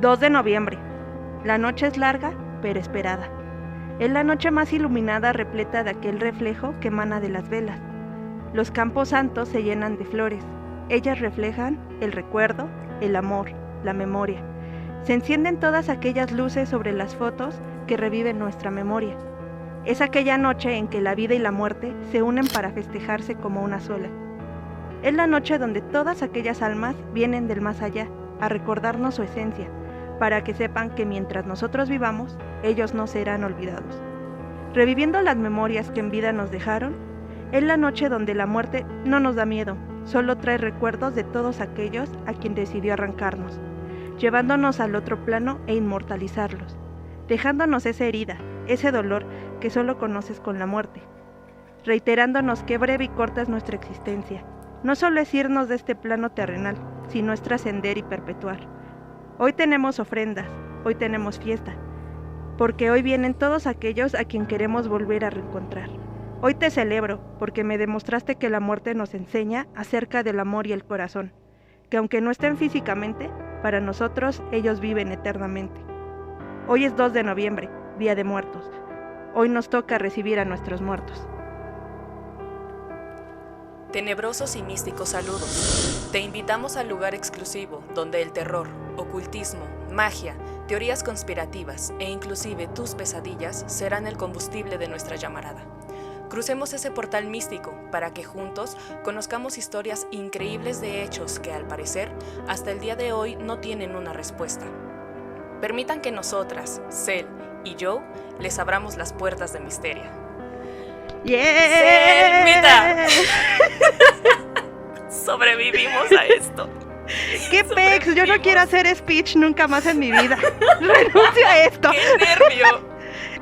2 de noviembre. La noche es larga, pero esperada. Es la noche más iluminada, repleta de aquel reflejo que emana de las velas. Los campos santos se llenan de flores. Ellas reflejan el recuerdo, el amor, la memoria. Se encienden todas aquellas luces sobre las fotos que reviven nuestra memoria. Es aquella noche en que la vida y la muerte se unen para festejarse como una sola. Es la noche donde todas aquellas almas vienen del más allá a recordarnos su esencia, para que sepan que mientras nosotros vivamos, ellos no serán olvidados. Reviviendo las memorias que en vida nos dejaron, es la noche donde la muerte no nos da miedo, solo trae recuerdos de todos aquellos a quien decidió arrancarnos, llevándonos al otro plano e inmortalizarlos, dejándonos esa herida, ese dolor que solo conoces con la muerte, reiterándonos qué breve y corta es nuestra existencia. No solo es irnos de este plano terrenal, sino es trascender y perpetuar. Hoy tenemos ofrendas, hoy tenemos fiesta, porque hoy vienen todos aquellos a quien queremos volver a reencontrar. Hoy te celebro, porque me demostraste que la muerte nos enseña acerca del amor y el corazón, que aunque no estén físicamente, para nosotros ellos viven eternamente. Hoy es 2 de noviembre, Día de Muertos. Hoy nos toca recibir a nuestros muertos. Tenebrosos y místicos saludos. Te invitamos al lugar exclusivo donde el terror, ocultismo, magia, teorías conspirativas e inclusive tus pesadillas serán el combustible de nuestra llamarada. Crucemos ese portal místico para que juntos conozcamos historias increíbles de hechos que al parecer hasta el día de hoy no tienen una respuesta. Permitan que nosotras, Cel y Joe, les abramos las puertas de Misteria. ¡Yeah! ¡Selmita! Sobrevivimos a esto. ¡Qué pex! Yo no quiero hacer speech nunca más en mi vida. Renuncio a esto. ¡Qué nervio!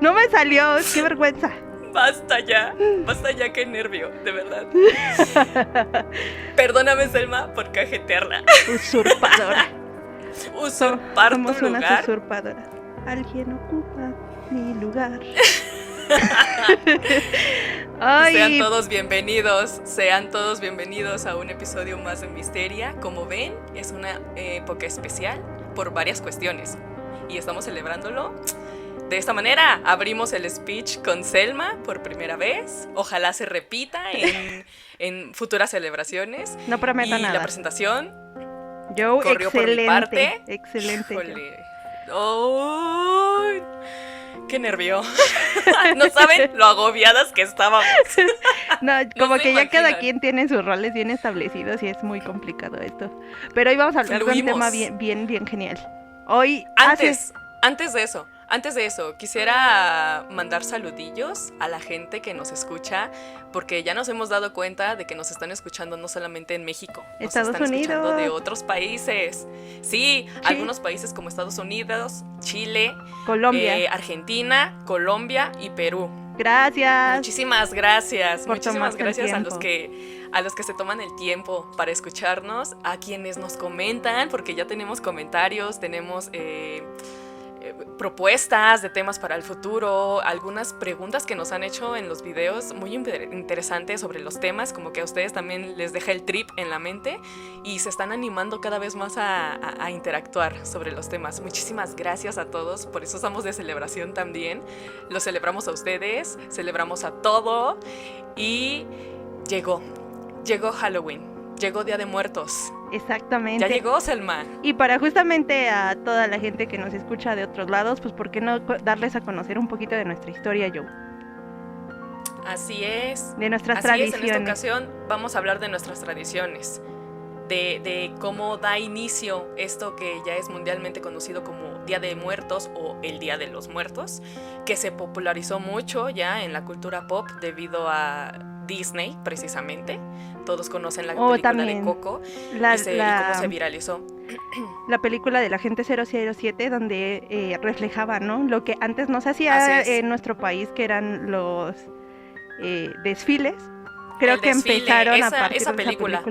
No me salió, qué vergüenza. Basta ya, qué nervio, de verdad. Perdóname, Selma, por cajetearla. Usurpadora. Usurpar tu Somos lugar. unas usurpadoras. Alguien ocupa mi lugar. Ay. Sean todos bienvenidos a un episodio más de Misteria. Como ven, es una época especial por varias cuestiones y estamos celebrándolo de esta manera. Abrimos el speech con Selma por primera vez. Ojalá se repita en futuras celebraciones. No prometo nada. La presentación Joe, corrió excelente, por mi parte. Excelente. Híjole. ¡Oh! ¡Qué nervio! No saben lo agobiadas que estábamos. No, como No se que ya cada imaginan. quien tiene sus roles bien establecidos y es muy complicado esto. Pero hoy vamos a hablar de un tema bien genial. Hoy Antes de eso, quisiera mandar saludillos a la gente que nos escucha, porque ya nos hemos dado cuenta de que nos están escuchando no solamente en México, nos Estados están escuchando Unidos. de otros países. Sí, algunos países como Estados Unidos, Chile, Colombia. Argentina, Colombia y Perú. Gracias. Muchísimas gracias. Muchísimas tomarte el gracias a tiempo. los que se toman el tiempo para escucharnos, a quienes nos comentan, porque ya tenemos comentarios, tenemos propuestas de temas para el futuro, algunas preguntas que nos han hecho en los videos muy interesantes sobre los temas, como que a ustedes también les deja el trip en la mente y se están animando cada vez más a interactuar sobre los temas. Muchísimas gracias a todos, por eso estamos de celebración también. Los celebramos a ustedes, celebramos a todo y llegó Halloween, llegó Día de Muertos. Exactamente. Ya llegó, Selma. Y para justamente a toda la gente que nos escucha de otros lados, pues ¿por qué no darles a conocer un poquito de nuestra historia, Joe? Así es. De nuestras Así tradiciones. es, en esta ocasión vamos a hablar de nuestras tradiciones, de cómo da inicio esto que ya es mundialmente conocido como Día de Muertos o el Día de los Muertos, que se popularizó mucho ya en la cultura pop debido a Disney, precisamente. Todos conocen la película también de Coco y cómo se viralizó. La película de la Agente 007, donde reflejaba, ¿no?, lo que antes no se hacía en nuestro país, que eran los desfiles. Creo que empezaron a partir de esa película.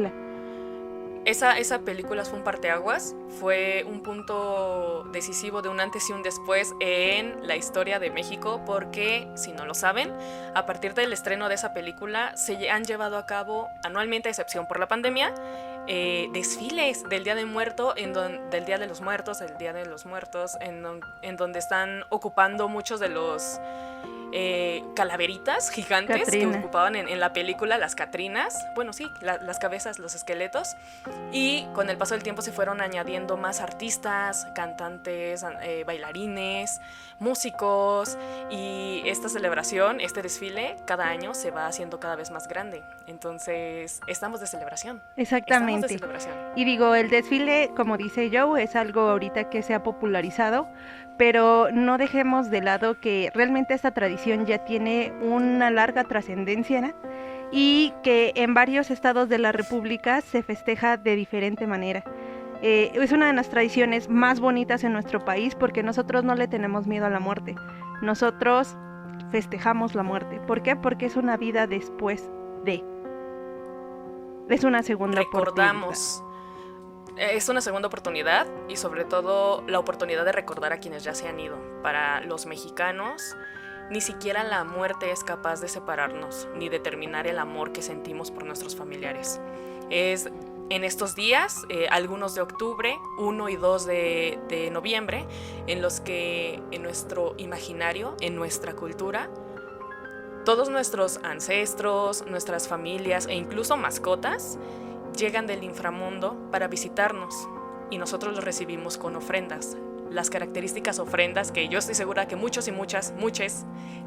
Esa película fue un parteaguas, fue un punto decisivo de un antes y un después en la historia de México, porque, si no lo saben, a partir del estreno de esa película se han llevado a cabo anualmente, a excepción por la pandemia, desfiles del Día de Muerto, del Día de los Muertos, en donde están ocupando muchos de los calaveritas gigantes Catrina. Que ocupaban en la película, las Catrinas, bueno sí, las cabezas, los esqueletos, y con el paso del tiempo se fueron añadiendo más artistas, cantantes, bailarines, músicos, y esta celebración, este desfile, cada año se va haciendo cada vez más grande, entonces estamos de celebración. Exactamente. Estamos de celebración. Y digo, el desfile, como dice Joe, es algo ahorita que se ha popularizado, pero no dejemos de lado que realmente esta tradición ya tiene una larga trascendencia, ¿no? Y que en varios estados de la República se festeja de diferente manera. Es una de las tradiciones más bonitas en nuestro país porque nosotros no le tenemos miedo a la muerte. Nosotros festejamos la muerte. ¿Por qué? Porque es una vida después de. Es una segunda Recordamos. Es una segunda oportunidad y sobre todo la oportunidad de recordar a quienes ya se han ido. Para los mexicanos, ni siquiera la muerte es capaz de separarnos ni determinar el amor que sentimos por nuestros familiares. Es en estos días, algunos de octubre, 1 y 2 de noviembre, en los que en nuestro imaginario, en nuestra cultura, todos nuestros ancestros, nuestras familias e incluso mascotas llegan del inframundo para visitarnos y nosotros los recibimos con ofrendas. Las características ofrendas que yo estoy segura que muchos y muchas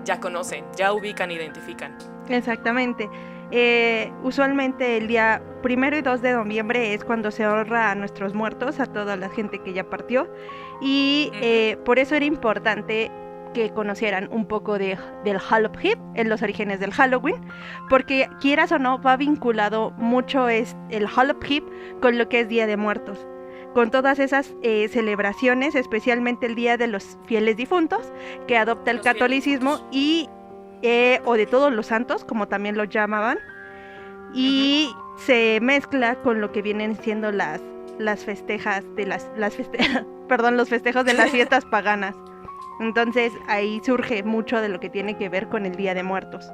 ya conocen, ya ubican, identifican. Exactamente. Usualmente el día 1 y 2 de noviembre es cuando se honra a nuestros muertos, a toda la gente que ya partió, y por eso era importante que conocieran un poco del Halloween, en los orígenes del Halloween, porque quieras o no va vinculado mucho el Halloween con lo que es Día de Muertos, con todas esas celebraciones, especialmente el Día de los Fieles Difuntos, que adopta el catolicismo y o de todos los santos, como también lo llamaban, y se mezcla con lo que vienen siendo las festejas de los festejos de las fiestas paganas. Entonces ahí surge mucho de lo que tiene que ver con el Día de Muertos.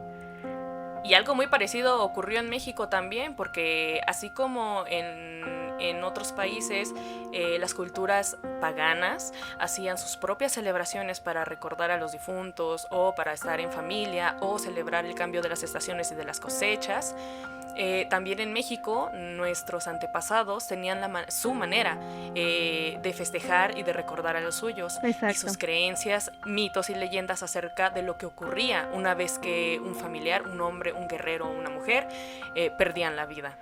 Y algo muy parecido ocurrió en México también, porque así como en otros países las culturas paganas hacían sus propias celebraciones para recordar a los difuntos o para estar en familia o celebrar el cambio de las estaciones y de las cosechas, también en México nuestros antepasados tenían su manera de festejar y de recordar a los suyos. Exacto. Y sus creencias, mitos y leyendas acerca de lo que ocurría una vez que un familiar, un hombre, un guerrero o una mujer perdían la vida.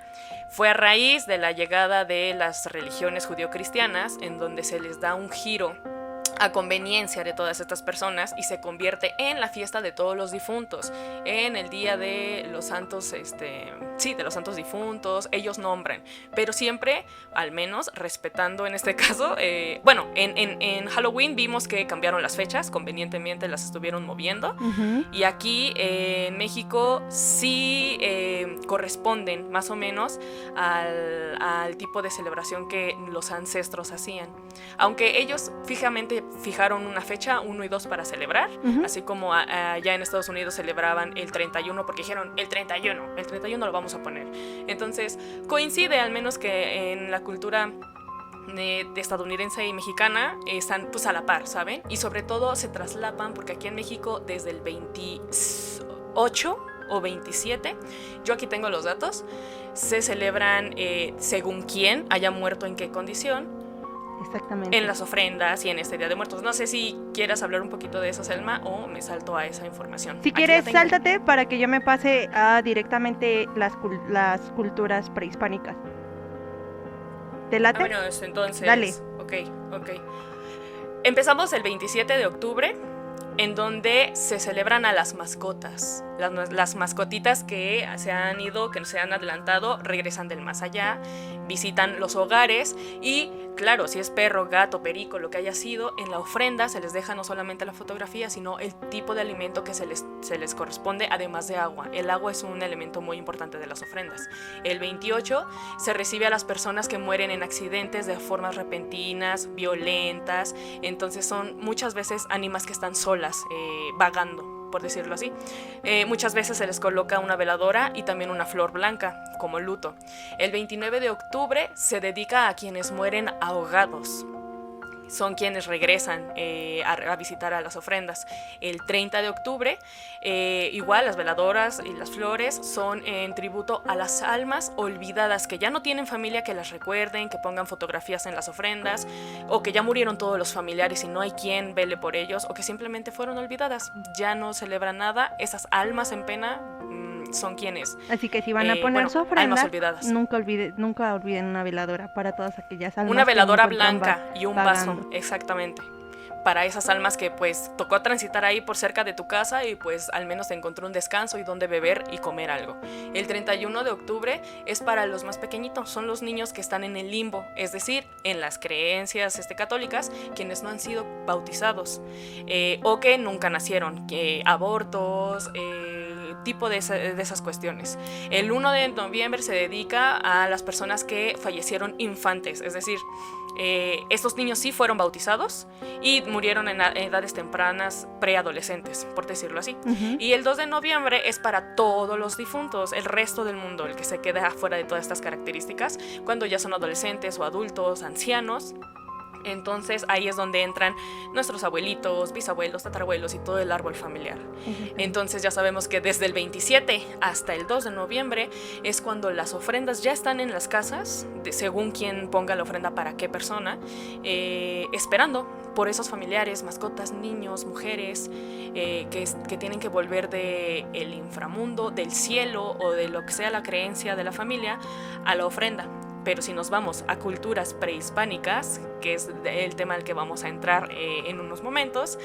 Fue a raíz de la llegada de las religiones judio-cristianas en donde se les da un giro a conveniencia de todas estas personas y se convierte en la fiesta de todos los difuntos, en el día de los santos, de los santos difuntos. Ellos nombran, pero siempre, al menos, respetando en este caso, en Halloween vimos que cambiaron las fechas, convenientemente las estuvieron moviendo, y aquí en México sí corresponden más o menos al tipo de celebración que los ancestros hacían, aunque ellos fijaron una fecha, 1 y 2 para celebrar, así como allá en Estados Unidos celebraban el 31 porque dijeron el 31 lo vamos a poner. Entonces coincide al menos que en la cultura de estadounidense y mexicana están pues a la par, ¿saben? Y sobre todo se traslapan porque aquí en México desde el 28 o 27, yo aquí tengo los datos, se celebran según quién haya muerto en qué condición. Exactamente. En las ofrendas y en este Día de Muertos. No sé si quieras hablar un poquito de eso, Selma, o me salto a esa información. Si quieres, sáltate para que yo me pase a directamente las culturas prehispánicas. ¿Te late? Bueno, entonces... Dale. Ok. Empezamos el 27 de octubre, en donde se celebran a las mascotas las mascotitas que se han ido, que se han adelantado, regresan del más allá, visitan los hogares y, claro, si es perro, gato, perico, lo que haya sido, en la ofrenda se les deja no solamente la fotografía, sino el tipo de alimento que se les corresponde, además de agua. El agua es un elemento muy importante de las ofrendas. El 28 se recibe a las personas que mueren en accidentes de formas repentinas, violentas, entonces son muchas veces ánimas que están solas, vagando, por decirlo así. Muchas veces se les coloca una veladora y también una flor blanca como luto. El 29 de octubre se dedica a quienes mueren ahogados. Son quienes regresan a visitar a las ofrendas. El 30 de octubre, igual las veladoras y las flores son en tributo a las almas olvidadas, que ya no tienen familia que las recuerden, que pongan fotografías en las ofrendas, o que ya murieron todos los familiares y no hay quien vele por ellos, o que simplemente fueron olvidadas. Ya no celebran nada. Esas almas en pena son quienes. Así que si van a poner su ofrenda, almas olvidadas. Nunca olviden una veladora para todas aquellas almas. Una veladora blanca y un vaso, exactamente. Para esas almas que pues tocó transitar ahí por cerca de tu casa y pues al menos te encontró un descanso y donde beber y comer algo. El 31 de octubre es para los más pequeñitos, son los niños que están en el limbo, es decir, en las creencias católicas, quienes no han sido bautizados o que nunca nacieron, abortos, tipo de esas cuestiones. El 1 de noviembre se dedica a las personas que fallecieron infantes, es decir, estos niños sí fueron bautizados y murieron en edades tempranas, preadolescentes, por decirlo así. Uh-huh. Y el 2 de noviembre es para todos los difuntos, el resto del mundo, el que se queda afuera de todas estas características, cuando ya son adolescentes o adultos, ancianos. Entonces ahí es donde entran nuestros abuelitos, bisabuelos, tatarabuelos y todo el árbol familiar. Uh-huh. Entonces ya sabemos que desde el 27 hasta el 2 de noviembre es cuando las ofrendas ya están en las casas, según quien ponga la ofrenda para qué persona, esperando por esos familiares, mascotas, niños, mujeres, que tienen que volver del inframundo, del cielo o de lo que sea la creencia de la familia a la ofrenda. Pero si nos vamos a culturas prehispánicas, que es el tema al que vamos a entrar en unos momentos,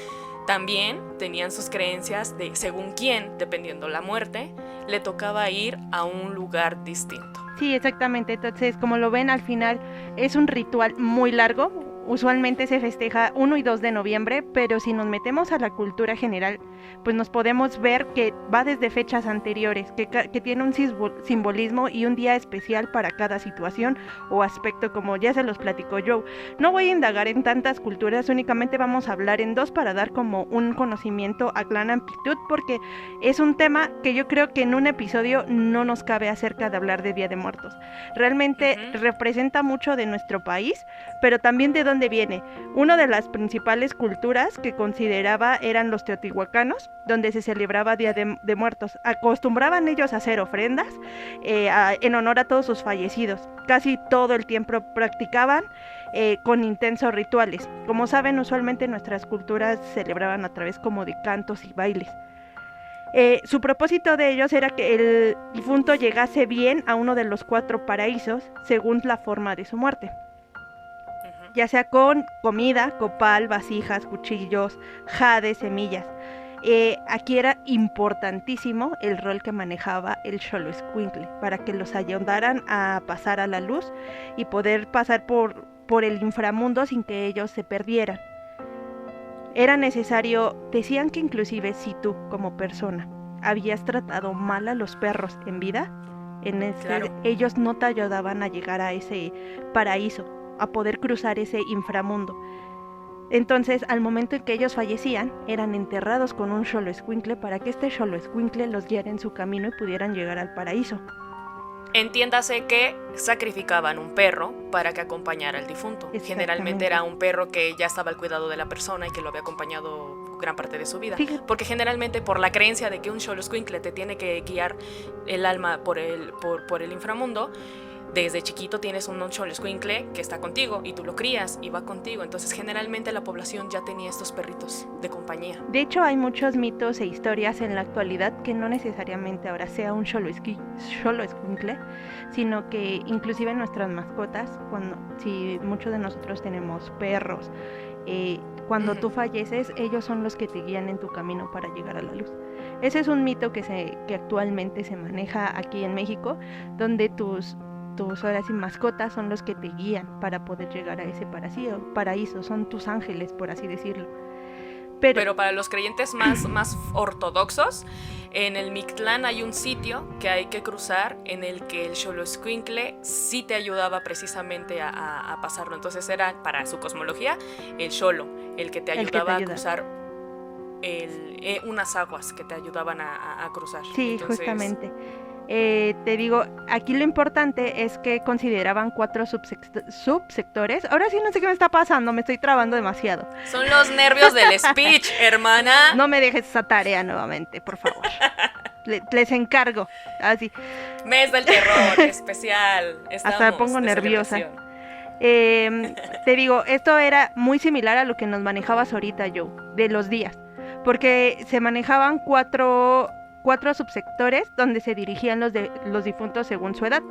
también tenían sus creencias de según quién, dependiendo la muerte, le tocaba ir a un lugar distinto. Sí, exactamente. Entonces, como lo ven, al final es un ritual muy largo. Usualmente se festeja 1 y 2 de noviembre, pero si nos metemos a la cultura general, pues nos podemos ver que va desde fechas anteriores, que tiene un simbolismo y un día especial para cada situación o aspecto, como ya se los platicó Joe. No voy a indagar en tantas culturas, únicamente vamos a hablar en 2 para dar como un conocimiento a gran amplitud, porque es un tema que yo creo que en un episodio no nos cabe acerca de hablar de Día de Muertos. Realmente representa mucho de nuestro país, pero también de dónde viene. Una de las principales culturas que consideraba eran los teotihuacanos, donde se celebraba Día de Muertos. Acostumbraban ellos a hacer ofrendas en honor a todos sus fallecidos. Casi todo el tiempo practicaban con intensos rituales. Como saben, usualmente nuestras culturas celebraban a través como de cantos y bailes. Su propósito de ellos era que el difunto llegase bien a uno de los 4 paraísos según la forma de su muerte, ya sea con comida, copal, vasijas, cuchillos, jade, semillas. Aquí era importantísimo el rol que manejaba el Xoloitzcuintle para que los ayudaran a pasar a la luz y poder pasar por el inframundo sin que ellos se perdieran. Era necesario, decían que inclusive si tú como persona habías tratado mal a los perros en vida, claro, ellos no te ayudaban a llegar a ese paraíso, a poder cruzar ese inframundo. Entonces, al momento en que ellos fallecían, eran enterrados con un Xoloitzcuintle para que este Xoloitzcuintle los guiara en su camino y pudieran llegar al paraíso. Entiéndase que sacrificaban un perro para que acompañara al difunto. Generalmente era un perro que ya estaba al cuidado de la persona y que lo había acompañado gran parte de su vida. Fíjate. Porque generalmente por la creencia de que un Xoloitzcuintle te tiene que guiar el alma por el inframundo, desde chiquito tienes un Xoloitzcuintle que está contigo y tú lo crías y va contigo. Entonces generalmente la población ya tenía estos perritos de compañía. De hecho hay muchos mitos e historias en la actualidad que no necesariamente ahora sea un Xoloitzcuintle, sino que inclusive nuestras mascotas, si muchos de nosotros tenemos perros, cuando tú falleces, ellos son los que te guían en tu camino para llegar a la luz. Ese es un mito que actualmente se maneja aquí en México, donde tus horas y mascotas son los que te guían para poder llegar a ese paraíso, son tus ángeles, por así decirlo. Pero para los creyentes más ortodoxos, en el Mictlán hay un sitio que hay que cruzar en el que el Xoloitzcuintle sí te ayudaba precisamente a pasarlo. Entonces era, para su cosmología, el Xolo, el que te ayudaba a cruzar unas aguas que te ayudaban a cruzar. Sí, entonces, justamente. Te digo, aquí lo importante es que consideraban 4 subsectores. Ahora sí no sé qué me está pasando, me estoy trabando demasiado. Son los nervios del speech, hermana. No me dejes esa tarea nuevamente, por favor. Les encargo. Así. Mes del terror especial. Hasta me pongo nerviosa. Te digo, esto era muy similar a lo que nos manejabas ahorita, Joe, de los días. Porque se manejaban cuatro subsectores donde se dirigían los difuntos según su edad.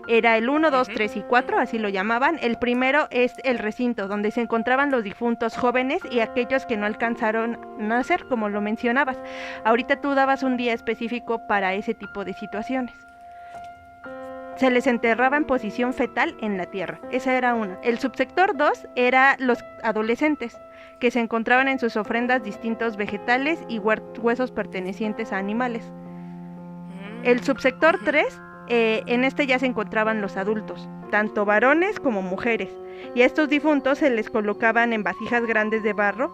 Era el 1, 2, 3 y 4, así lo llamaban. El primero es el recinto, donde se encontraban los difuntos jóvenes y aquellos que no alcanzaron a nacer, como lo mencionabas. Ahorita tú dabas un día específico para ese tipo de situaciones. Se les enterraba en posición fetal en la tierra. Esa era una. El subsector 2 era los adolescentes, que se encontraban en sus ofrendas distintos vegetales y huesos pertenecientes a animales. El subsector 3, en este ya se encontraban los adultos, tanto varones como mujeres, y a estos difuntos se les colocaban en vasijas grandes de barro,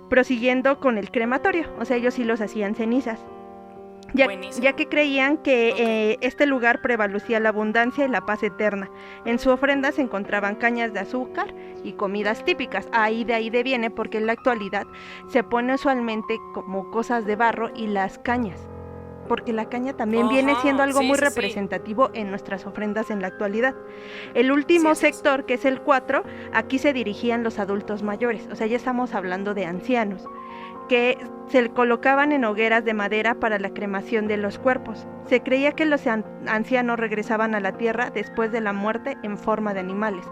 prosiguiendo con el crematorio, o sea, ellos sí los hacían cenizas. Ya que creían que este lugar prevalecía la abundancia y la paz eterna. En su ofrenda se encontraban cañas de azúcar y comidas típicas. De ahí viene, porque en la actualidad se pone usualmente como cosas de barro y las cañas, porque la caña también viene siendo algo muy representativo en nuestras ofrendas en la actualidad. El último sector, que es el 4, aquí se dirigían los adultos mayores, o sea, ya estamos hablando de ancianos, que se colocaban en hogueras de madera para la cremación de los cuerpos. Se creía que los ancianos regresaban a la tierra después de la muerte en forma de animales.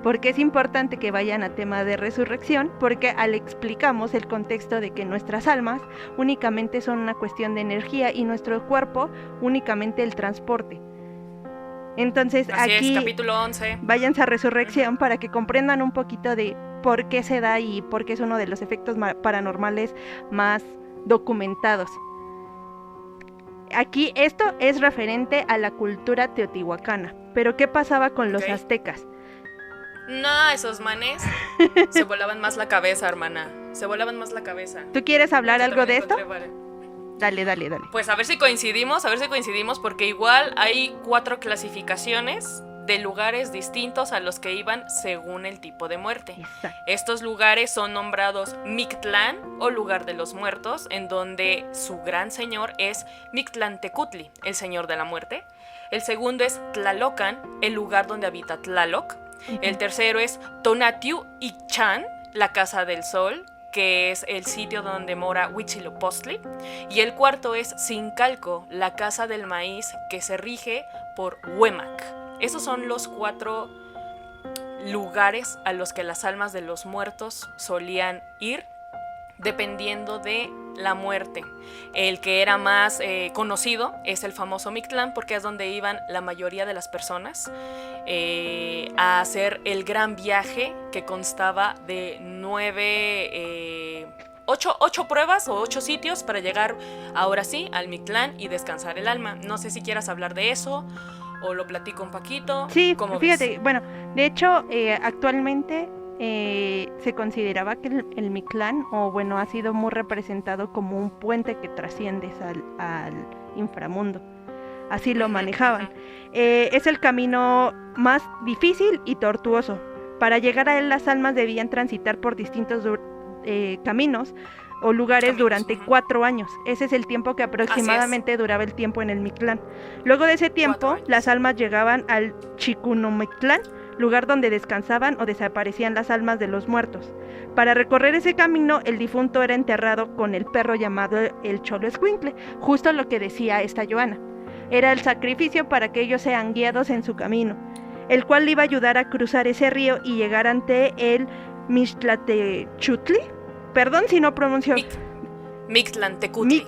Porque es importante que vayan a tema de resurrección, porque explicamos el contexto de que nuestras almas únicamente son una cuestión de energía y nuestro cuerpo únicamente el transporte. Entonces así aquí es, capítulo 11. Váyanse a resurrección para que comprendan un poquito de por qué se da y por qué es uno de los efectos paranormales más documentados. Aquí esto es referente a la cultura teotihuacana, pero ¿qué pasaba con los aztecas? No, esos manes se volaban más la cabeza, hermana. Se volaban más la cabeza. ¿Tú quieres hablar algo de esto? Dale. Pues a ver si coincidimos, porque igual hay 4 clasificaciones de lugares distintos a los que iban según el tipo de muerte. Exacto. Estos lugares son nombrados Mictlán o lugar de los muertos, en donde su gran señor es Mictlantecutli, el señor de la muerte. El segundo es Tlalocan, el lugar donde habita Tlaloc. El tercero es Tonatiuh Ichan, la casa del sol, que es el sitio donde mora Huitzilopochtli. Y el cuarto es Zincalco, la casa del maíz, que se rige por Huemac. Esos son los 4 lugares a los que las almas de los muertos solían ir, dependiendo de la muerte. El que era más conocido es el famoso Mictlán, porque es donde iban la mayoría de las personas a hacer el gran viaje, que constaba de 8 pruebas o 8 sitios para llegar ahora sí al Mictlán y descansar el alma. No sé si quieras hablar de eso o lo platico un poquito. Sí, fíjate, ves? Bueno, de hecho actualmente se consideraba que el Mictlán, ha sido muy representado como un puente que trasciendes al inframundo. Así lo manejaban. Es el camino más difícil y tortuoso. Para llegar a él, las almas debían transitar por distintos caminos o lugares durante 4 años. Ese es el tiempo que aproximadamente duraba el tiempo en el Mictlán. Luego de ese tiempo, las almas llegaban al Chicunomictlán, lugar donde descansaban o desaparecían las almas de los muertos. Para recorrer ese camino, el difunto era enterrado con el perro llamado el Xoloitzcuintle, justo lo que decía esta Joana. Era el sacrificio para que ellos sean guiados en su camino, el cual le iba a ayudar a cruzar ese río y llegar ante el Mixtlatechutli, Perdón si no pronuncio. Mictlantecutli.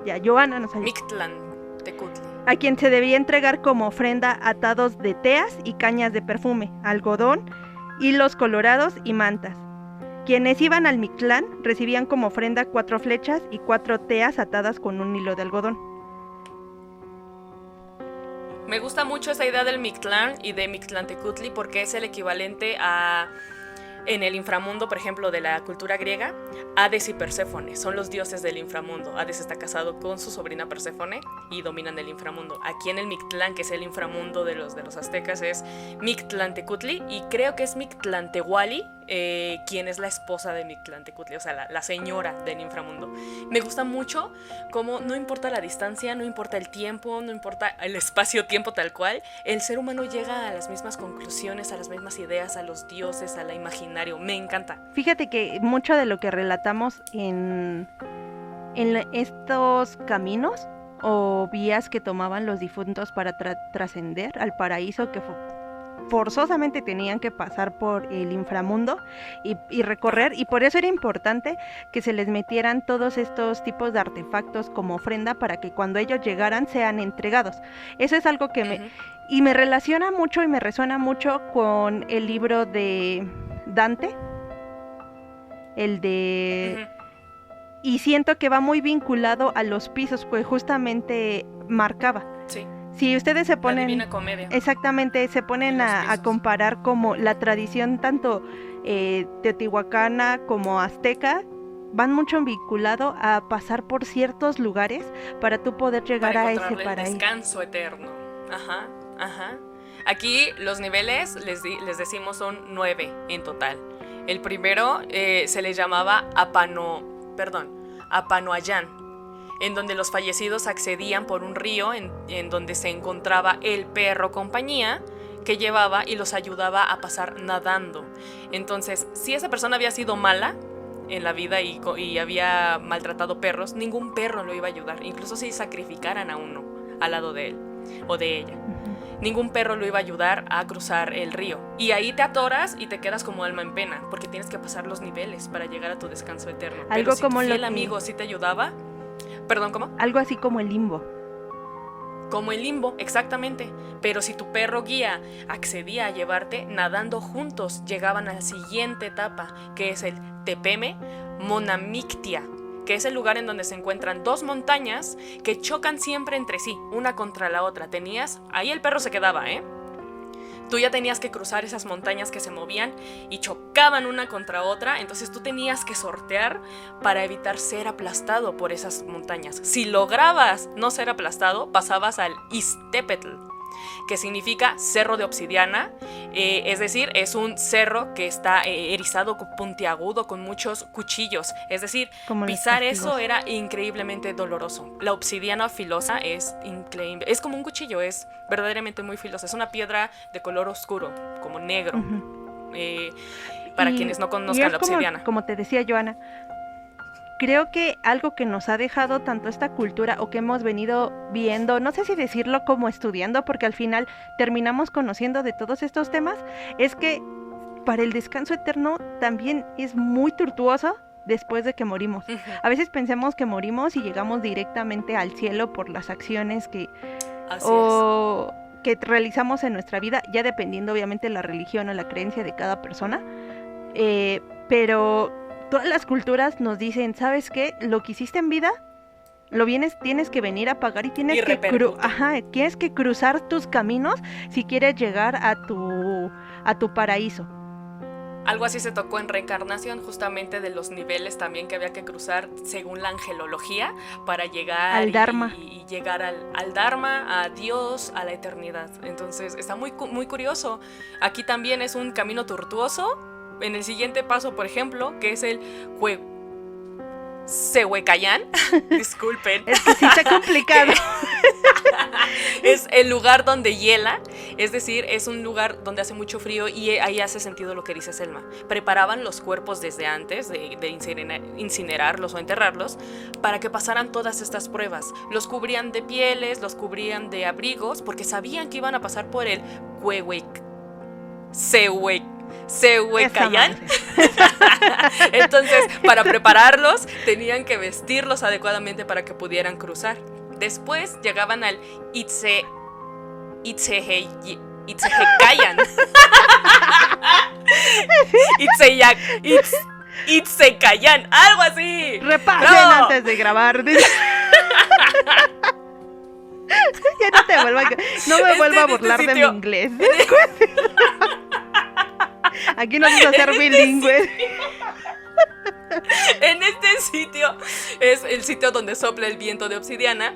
Ya, Joana nos ayuda. Mictlantecutli. A quien se debía entregar como ofrenda atados de teas y cañas de perfume, algodón, hilos colorados y mantas. Quienes iban al Mictlán recibían como ofrenda 4 flechas y 4 teas atadas con un hilo de algodón. Me gusta mucho esa idea del Mictlán y de Mictlantecutli porque es el equivalente a, en el inframundo, por ejemplo, de la cultura griega, Hades y Perséfone, son los dioses del inframundo. Hades está casado con su sobrina Perséfone y dominan el inframundo. Aquí en el Mictlán, que es el inframundo de los aztecas, es Mictlantecutli, y creo que es Mictlantehualli, quien es la esposa de Mictlantecutli, o sea, la señora del inframundo. Me gusta mucho cómo no importa la distancia, no importa el tiempo, no importa el espacio-tiempo tal cual, el ser humano llega a las mismas conclusiones, a las mismas ideas, a los dioses, a la imaginario. Me encanta. Fíjate que mucho de lo que relatamos en estos caminos o vías que tomaban los difuntos para trascender al paraíso, que forzosamente tenían que pasar por el inframundo y recorrer, y por eso era importante que se les metieran todos estos tipos de artefactos como ofrenda para que cuando ellos llegaran sean entregados. Eso es algo que me relaciona mucho y me resuena mucho con el libro de Dante, el de... Y siento que va muy vinculado a los pisos, pues justamente marcaba. Sí. Si ustedes se ponen... La Divina Comedia. Exactamente, se ponen a comparar como la tradición tanto teotihuacana como azteca, van mucho vinculado a pasar por ciertos lugares para tú poder llegar a ese paraíso. El descanso eterno. Ajá. Aquí los niveles, les decimos, son 9 en total. El primero se le llamaba Apanoayán, en donde los fallecidos accedían por un río en donde se encontraba el perro compañía que llevaba y los ayudaba a pasar nadando. Entonces, si esa persona había sido mala en la vida y había maltratado perros, ningún perro lo iba a ayudar, incluso si sacrificaran a uno al lado de él o de ella. Ningún perro lo iba a ayudar a cruzar el río. Y ahí te atoras y te quedas como alma en pena, porque tienes que pasar los niveles para llegar a tu descanso eterno. Algo pero si como el amigo sí te ayudaba... ¿Perdón, cómo? Algo así como el limbo. Como el limbo, exactamente. Pero si tu perro guía accedía a llevarte, nadando juntos llegaban a la siguiente etapa, que es el Tepeme Monamictia, que es el lugar en donde se encuentran 2 montañas que chocan siempre entre sí, una contra la otra. Ahí el perro se quedaba, Tú ya tenías que cruzar esas montañas que se movían y chocaban una contra otra, entonces tú tenías que sortear para evitar ser aplastado por esas montañas. Si lograbas no ser aplastado, pasabas al Iztepetl, que significa cerro de obsidiana, es decir, es un cerro que está erizado, puntiagudo, con muchos cuchillos, es decir, pisar eso era increíblemente doloroso. La obsidiana filosa es increíble, es como un cuchillo, es verdaderamente muy filosa, es una piedra de color oscuro, como negro, para quienes no conozcan la obsidiana. Como te decía Joana, creo que algo que nos ha dejado tanto esta cultura o que hemos venido viendo, no sé si decirlo como estudiando, porque al final terminamos conociendo de todos estos temas, es que para el descanso eterno también es muy tortuoso después de que morimos. A veces pensamos que morimos y llegamos directamente al cielo por las acciones que realizamos en nuestra vida, ya dependiendo obviamente de la religión o la creencia de cada persona, pero todas las culturas nos dicen, ¿sabes qué? Lo que hiciste en vida, tienes que venir a pagar y tienes que cruzar tus caminos si quieres llegar a tu paraíso. Algo así se tocó en Reencarnación, justamente de los niveles también que había que cruzar según la angelología para llegar al Dharma. Y llegar al Dharma, a Dios, a la eternidad. Entonces está muy, muy curioso. Aquí también es un camino tortuoso. En el siguiente paso, por ejemplo, que es el Sehuecayán, disculpen. Es que sí está complicado. Es el lugar donde hiela, es decir, es un lugar donde hace mucho frío y ahí hace sentido lo que dice Selma. Preparaban los cuerpos desde antes de incinerarlos o enterrarlos para que pasaran todas estas pruebas. Los cubrían de pieles, los cubrían de abrigos, porque sabían que iban a pasar por el Sehuecayán. Entonces, para prepararlos, tenían que vestirlos adecuadamente para que pudieran cruzar. Después llegaban al Itzehecayan. Itzecayan, algo así. Repasen antes de grabar. Ya no te vuelva, no me vuelva a burlar de mi inglés. Aquí nos vamos a hacer bilingües. En este sitio es el sitio donde sopla el viento de obsidiana.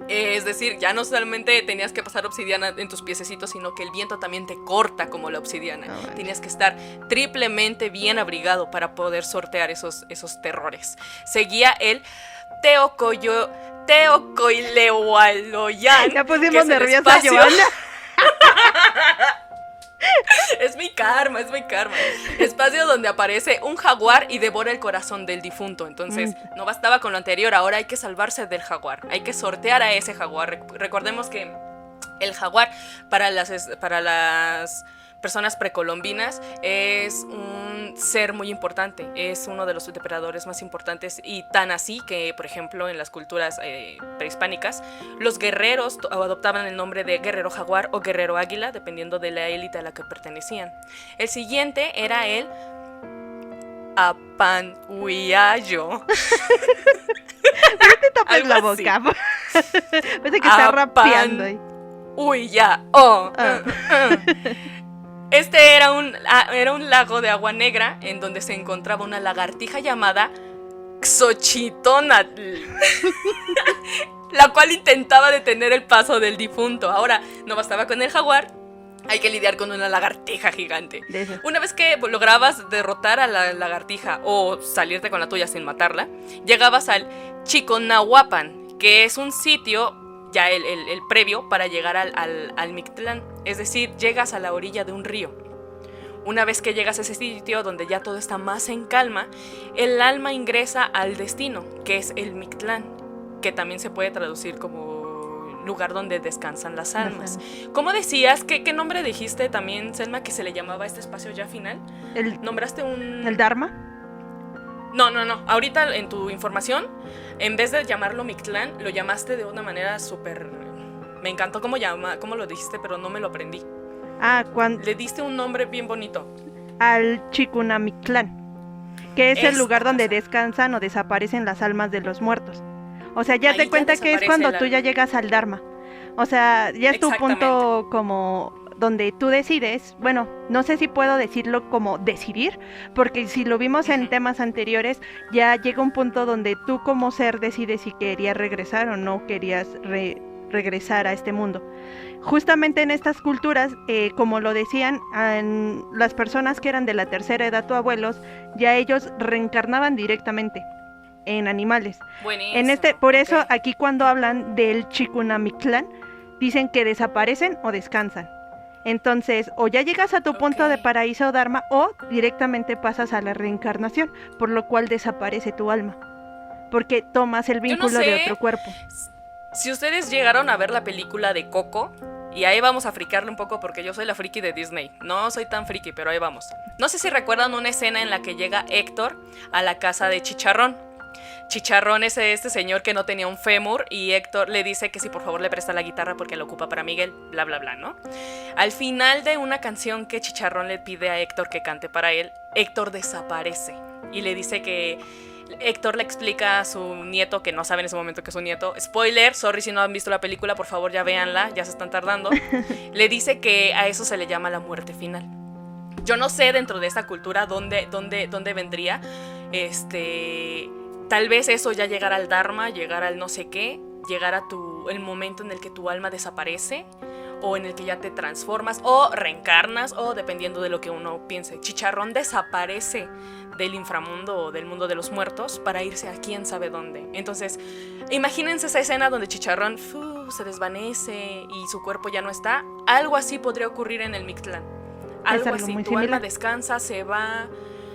Es decir, ya no solamente tenías que pasar obsidiana en tus piececitos, sino que el viento también te corta como la obsidiana. Tenías que estar triplemente bien abrigado para poder sortear esos terrores. Seguía el Teocoileualoyan. Ya pusimos nerviosa a Giovanna. Es mi karma. Espacio donde aparece un jaguar y devora el corazón del difunto. Entonces, no bastaba con lo anterior, ahora hay que salvarse del jaguar. Hay que sortear a ese jaguar. Recordemos que el jaguar, para las personas precolombinas, es un ser muy importante. Es uno de los depredadores más importantes, y tan así que, por ejemplo, en las culturas prehispánicas, los guerreros adoptaban el nombre de guerrero jaguar o guerrero águila, dependiendo de la élite a la que pertenecían. El siguiente era el Apanhuiallo. ¿Por qué te tapas la boca? Parece que está rapeando ahí. Este era un lago de agua negra en donde se encontraba una lagartija llamada Xochitonatl, la cual intentaba detener el paso del difunto. Ahora, no bastaba con el jaguar, hay que lidiar con una lagartija gigante. Una vez que lograbas derrotar a la lagartija o salirte con la tuya sin matarla, llegabas al Chiconahuapan, que es un sitio, ya el previo para llegar al Mictlán. Es decir, llegas a la orilla de un río. Una vez que llegas a ese sitio donde ya todo está más en calma, el alma ingresa al destino, que es el Mictlán, que también se puede traducir como lugar donde descansan las almas. ¿Cómo decías? ¿Qué nombre dijiste también, Selma, que se le llamaba a este espacio ya final? ¿Nombraste un...? ¿El Dharma? No. Ahorita en tu información, en vez de llamarlo Mictlán, lo llamaste de una manera súper... Me encantó cómo lo dijiste, pero no me lo aprendí. Le diste un nombre bien bonito. Al Chikunamictlán, que es el lugar donde descansan o desaparecen las almas de los muertos. O sea, ya te cuenta que es cuando tú ya llegas al Dharma. O sea, ya es tu punto como donde tú decides, bueno, no sé si puedo decirlo como decidir, porque si lo vimos en temas anteriores, ya llega un punto donde tú como ser decides si querías regresar o no querías regresar a este mundo. Justamente en estas culturas, como lo decían, las personas que eran de la tercera edad o abuelos, ya ellos reencarnaban directamente en animales. Buenísimo. Por eso aquí cuando hablan del Chikunamictlán, dicen que desaparecen o descansan. Entonces, o ya llegas a tu punto de paraíso o dharma, o directamente pasas a la reencarnación, por lo cual desaparece tu alma, porque tomas el vínculo de otro cuerpo. Si ustedes llegaron a ver la película de Coco, y ahí vamos a fricarle un poco porque yo soy la friki de Disney. No soy tan friki, pero ahí vamos. No sé si recuerdan una escena en la que llega Héctor a la casa de Chicharrón. Chicharrón es este señor que no tenía un fémur y Héctor le dice que si por favor le presta la guitarra porque la ocupa para Miguel, bla bla bla, ¿no? Al final de una canción que Chicharrón le pide a Héctor que cante para él, Héctor desaparece y le dice que... Héctor le explica a su nieto, que no sabe en ese momento que es su nieto, spoiler, sorry si no han visto la película, por favor ya véanla, ya se están tardando. Le dice que a eso se le llama la muerte final. Yo no sé dentro de esta cultura dónde vendría, tal vez eso ya llegar al Dharma, llegar al no sé qué, llegar a el momento en el que tu alma desaparece, o en el que ya te transformas, o reencarnas, o dependiendo de lo que uno piense. Chicharrón desaparece del inframundo o del mundo de los muertos para irse a quién sabe dónde. Entonces, imagínense esa escena donde Chicharrón se desvanece y su cuerpo ya no está. Algo así podría ocurrir en el Mictlán. Algo así, tu alma descansa, se va,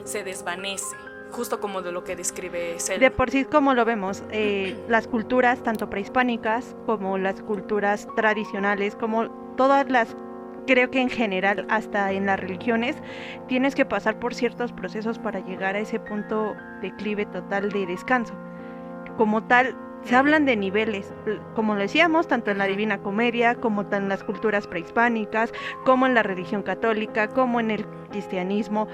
se desvanece. Justo como de lo que describe Selma. De por sí, como lo vemos, las culturas tanto prehispánicas como las culturas tradicionales, como todas las creo que en general, hasta en las religiones, tienes que pasar por ciertos procesos para llegar a ese punto declive total de descanso. Como tal, se hablan de niveles, como lo decíamos, tanto en la Divina Comedia, como en las culturas prehispánicas, como en la religión católica, como en el cristianismo.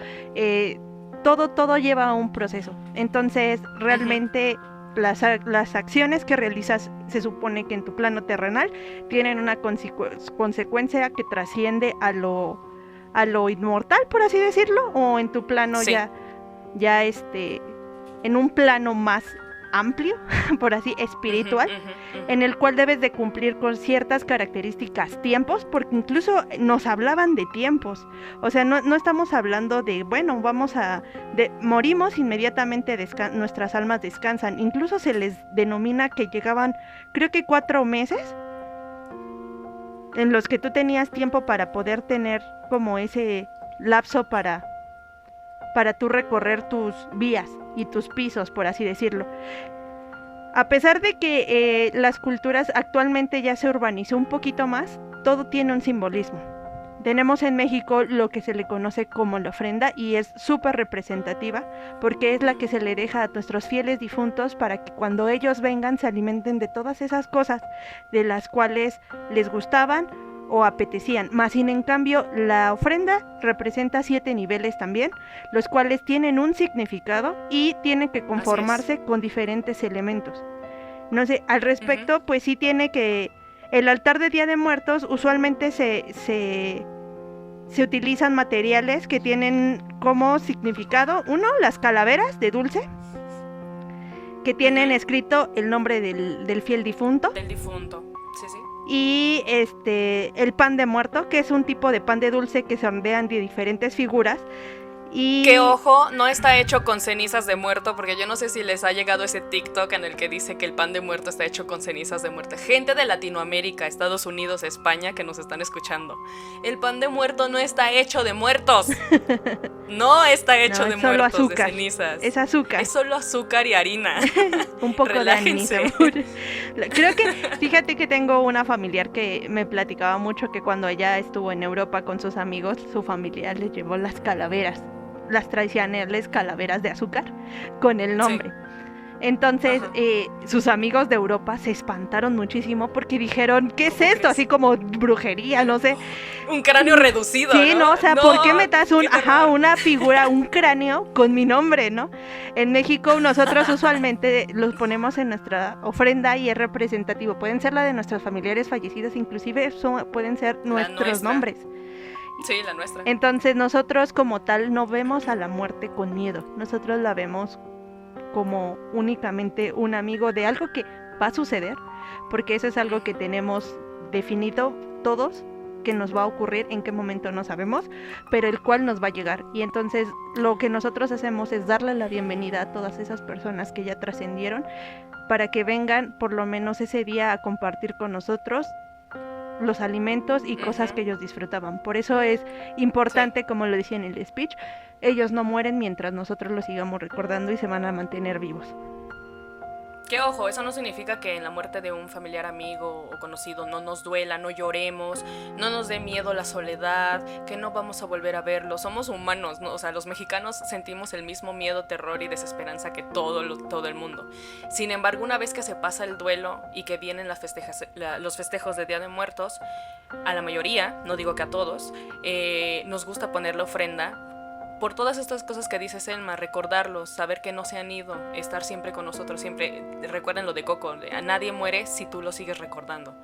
Todo lleva a un proceso. Entonces, realmente las acciones que realizas, se supone que en tu plano terrenal, tienen una consecuencia que trasciende a lo inmortal, por así decirlo, o en tu plano ya en un plano más amplio, por así, espiritual, en el cual debes de cumplir con ciertas características, tiempos, porque incluso nos hablaban de tiempos. O sea, no estamos hablando de, bueno, morimos, inmediatamente nuestras almas descansan. Incluso se les denomina que llegaban, creo que 4 meses, en los que tú tenías tiempo para poder tener como ese lapso para tú recorrer tus vías y tus pisos, por así decirlo. A pesar de que las culturas actualmente ya se urbanizó un poquito más, todo tiene un simbolismo. Tenemos en México lo que se le conoce como la ofrenda, y es súper representativa porque es la que se le deja a nuestros fieles difuntos para que cuando ellos vengan se alimenten de todas esas cosas de las cuales les gustaban o apetecían. Más sin en cambio, la ofrenda representa 7 niveles también, los cuales tienen un significado y tienen que conformarse con diferentes elementos. No sé, al respecto, pues sí tiene que... El altar de Día de Muertos usualmente se utilizan materiales que tienen como significado, uno, las calaveras de dulce, que tienen escrito el nombre del fiel difunto. Del difunto, sí. Y el pan de muerto, que es un tipo de pan de dulce que se ondean de diferentes figuras. Y... Que ojo, no está hecho con cenizas de muerto, porque yo no sé si les ha llegado ese TikTok en el que dice que el pan de muerto está hecho con cenizas de muerte. Gente de Latinoamérica, Estados Unidos, España, que nos están escuchando. El pan de muerto no está hecho de muertos. No está hecho de muertos, azúcar, de cenizas. Es azúcar. Es solo azúcar y harina. Un poco Relájense. de harina. Creo que, fíjate que tengo una familiar que me platicaba mucho que cuando ella estuvo en Europa con sus amigos, su familia les llevó las calaveras, las tradicionales calaveras de azúcar con el nombre. Sí. Entonces sus amigos de Europa se espantaron muchísimo porque dijeron, ¿qué es esto? Así como brujería, no sé. Un cráneo reducido, sí, ¿no? O sea, ¿por qué metas una figura, un cráneo con mi nombre, ¿no? En México nosotros usualmente los ponemos en nuestra ofrenda y es representativo. Pueden ser la de nuestros familiares fallecidos, inclusive pueden ser nuestros nombres. Sí, la nuestra. Entonces nosotros como tal no vemos a la muerte con miedo. Nosotros la vemos como únicamente un amigo de algo que va a suceder, porque eso es algo que tenemos definido todos, que nos va a ocurrir, en qué momento no sabemos, pero el cual nos va a llegar. Y entonces lo que nosotros hacemos es darle la bienvenida a todas esas personas que ya trascendieron, para que vengan por lo menos ese día a compartir con nosotros los alimentos y cosas que ellos disfrutaban. Por eso es importante, como lo decía en el speech, ellos no mueren mientras nosotros los sigamos recordando y se van a mantener vivos. Que ojo, eso no significa que en la muerte de un familiar, amigo o conocido no nos duela, no lloremos, no nos dé miedo la soledad, que no vamos a volver a verlo. Somos humanos, ¿no? O sea, los mexicanos sentimos el mismo miedo, terror y desesperanza que todo el mundo. Sin embargo, una vez que se pasa el duelo y que vienen los festejos de Día de Muertos, a la mayoría, no digo que a todos, nos gusta poner la ofrenda por todas estas cosas que dice Selma, recordarlos, saber que no se han ido, estar siempre con nosotros, siempre. Recuerden lo de Coco, a nadie muere si tú lo sigues recordando.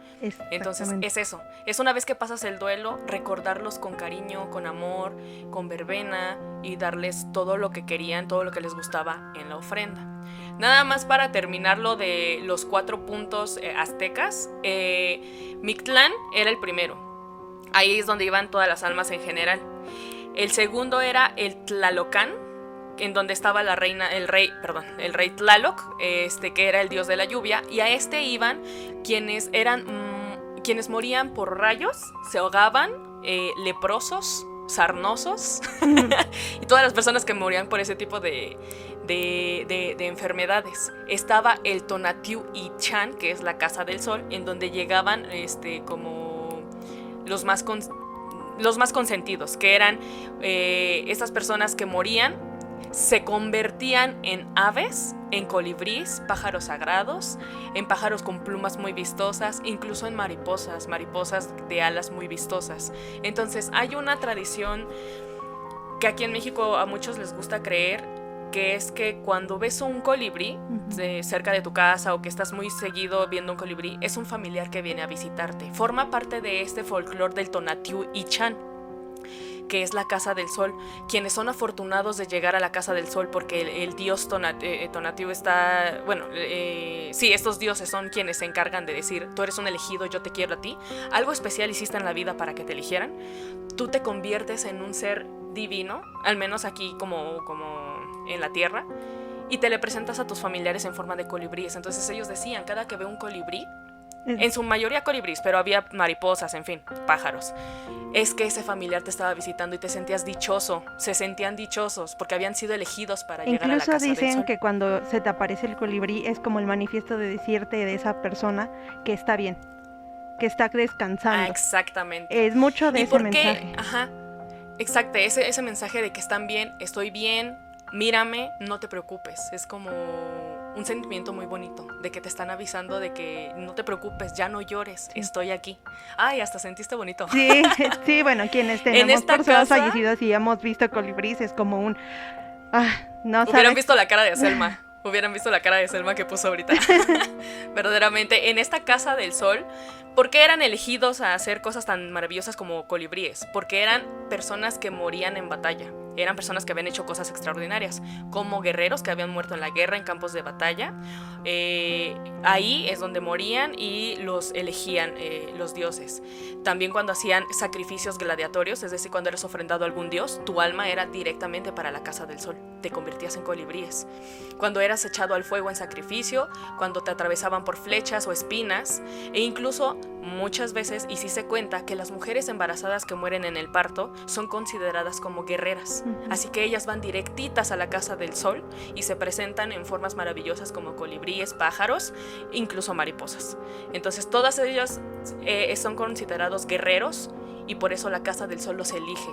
Entonces es eso, es una vez que pasas el duelo, recordarlos con cariño, con amor, con verbena y darles todo lo que querían, todo lo que les gustaba en la ofrenda. Nada más para terminar lo de los 4 puntos aztecas, Mictlán era el primero, ahí es donde iban todas las almas en general. El segundo era el Tlalocán, en donde estaba el rey Tlaloc, que era el dios de la lluvia, y a iban quienes morían por rayos, se ahogaban, leprosos, sarnosos, y todas las personas que morían por ese tipo de enfermedades. Estaba el Tonatiuh-Ichan, que es la casa del sol, en donde llegaban como los más los más consentidos, que eran estas personas que morían, se convertían en aves, en colibríes, pájaros sagrados, en pájaros con plumas muy vistosas, incluso en mariposas de alas muy vistosas. Entonces hay una tradición que aquí en México a muchos les gusta creer, que es que cuando ves un colibrí cerca de tu casa o que estás muy seguido viendo un colibrí, es un familiar que viene a visitarte. Forma parte de este folclore del Tonatiuh Ichan, que es la Casa del Sol, quienes son afortunados de llegar a la Casa del Sol, porque el dios Tonatiuh está, sí, estos dioses son quienes se encargan de decir, tú eres un elegido, yo te quiero a ti, algo especial hiciste en la vida para que te eligieran, tú te conviertes en un ser divino, al menos aquí como en la tierra, y te le presentas a tus familiares en forma de colibríes. Entonces ellos decían, cada que ve un colibrí, en su mayoría colibríes, pero había mariposas, en fin, pájaros, es que ese familiar te estaba visitando y te sentías dichoso, se sentían dichosos porque habían sido elegidos para llegar a la Casa del Sol. Incluso dicen que cuando se te aparece el colibrí es como el manifiesto de decirte de esa persona que está bien, que está descansando. Exactamente. Es mucho de ¿Y ese por mensaje. qué? Ajá, exacto, ese mensaje de que están bien, estoy bien, mírame, no te preocupes. Es como un sentimiento muy bonito, de que te están avisando de que no te preocupes, ya no llores, sí, estoy aquí. Ay, hasta sentiste bonito. Sí, sí, bueno, quienes tenemos personas casa, fallecidas y hemos visto colibríes, es como un... no hubieran sabes. visto la cara de Selma. Hubieran visto la cara de Selma que puso ahorita. Verdaderamente, en esta Casa del Sol, ¿por qué eran elegidos a hacer cosas tan maravillosas como colibríes? Porque eran personas que morían en batalla. Eran personas que habían hecho cosas extraordinarias, como guerreros que habían muerto en la guerra, en campos de batalla. Ahí es donde morían y los elegían los dioses. También cuando hacían sacrificios gladiatorios, es decir, cuando eras ofrendado a algún dios, tu alma era directamente para la Casa del Sol. Te convertías en colibríes. Cuando eras echado al fuego en sacrificio, cuando te atravesaban por flechas o espinas, e incluso muchas veces, y sí se cuenta, que las mujeres embarazadas que mueren en el parto son consideradas como guerreras. Así que ellas van directitas a la Casa del Sol y se presentan en formas maravillosas como colibríes, pájaros, incluso mariposas. Entonces todas ellas son considerados guerreros y por eso la Casa del Sol los elige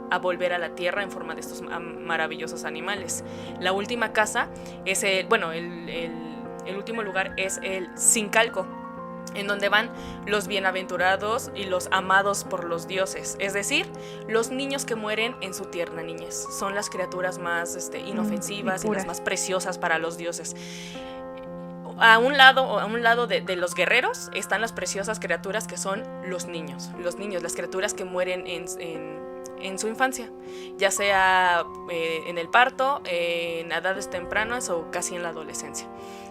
a volver a la tierra en forma de estos maravillosos animales. La última casa es el último lugar es el Zincalco, en donde van los bienaventurados y los amados por los dioses, es decir, los niños que mueren en su tierna niñez. Son las criaturas más inofensivas y las más preciosas para los dioses. A un lado de los guerreros están las preciosas criaturas que son los niños, las criaturas que mueren en su infancia, ya sea en el parto, en edades tempranas o casi en la adolescencia.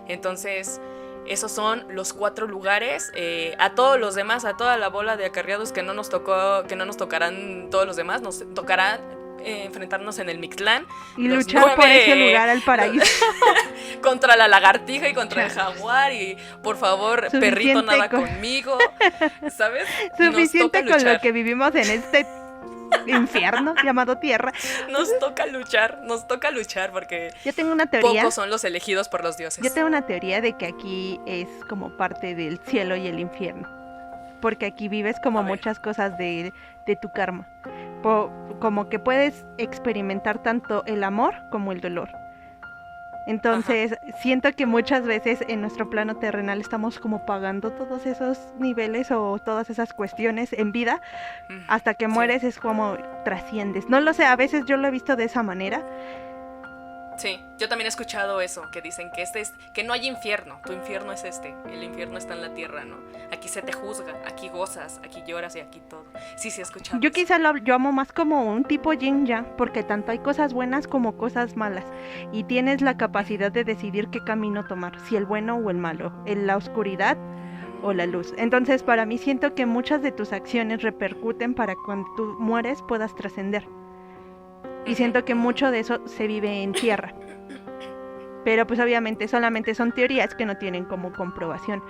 Entonces, esos son los 4 lugares. A todos los demás, a toda la bola de acarreados que no nos tocarán todos los demás, nos tocará enfrentarnos en el Mictlán y luchar por ese lugar al paraíso contra la lagartija y contra el jaguar. Y por favor, perrito, nada conmigo, ¿sabes? Suficiente con lo que vivimos en este infierno llamado tierra. Nos toca luchar porque yo tengo una teoría. Pocos son los elegidos por los dioses. Yo tengo una teoría de que aquí es como parte del cielo y el infierno, porque aquí vives como muchas cosas de tu karma, como que puedes experimentar tanto el amor como el dolor. Entonces, siento que muchas veces en nuestro plano terrenal estamos como pagando todos esos niveles o todas esas cuestiones en vida, hasta que mueres es como trasciendes. No lo sé, a veces yo lo he visto de esa manera. Sí, yo también he escuchado eso, que dicen que que no hay infierno, tu infierno es el infierno está en la tierra, ¿no? Aquí se te juzga, aquí gozas, aquí lloras y aquí todo. Sí, he escuchado. Yo quizá yo amo más como un tipo yin yang, porque tanto hay cosas buenas como cosas malas, y tienes la capacidad de decidir qué camino tomar, si el bueno o el malo, en la oscuridad o la luz. Entonces, para mí siento que muchas de tus acciones repercuten para cuando tú mueres puedas trascender. Y siento que mucho de eso se vive en tierra. Pero pues obviamente solamente son teorías que no tienen como comprobación.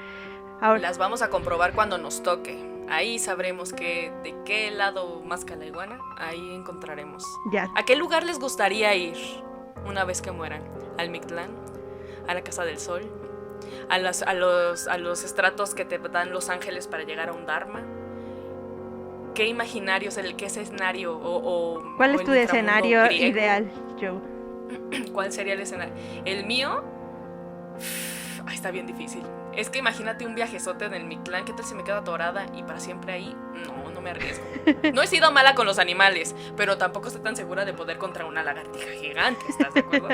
Ahora, las vamos a comprobar cuando nos toque. Ahí sabremos de qué lado masca la iguana. Ahí encontraremos. Ya. ¿A qué lugar les gustaría ir una vez que mueran? ¿Al Mictlán? ¿A la Casa del Sol? ¿A los estratos que te dan los ángeles para llegar a un Dharma? ¿qué imaginario es qué escenario ¿Cuál o es el tu inframundo escenario griego? ideal, Joe? ¿Cuál sería el escenario? El mío, ay, está bien difícil. Es que imagínate un viajezote en el Mictlán, ¿qué tal si me quedo atorada y para siempre ahí? No me arriesgo. No he sido mala con los animales, pero tampoco estoy tan segura de poder contra una lagartija gigante, ¿estás de acuerdo?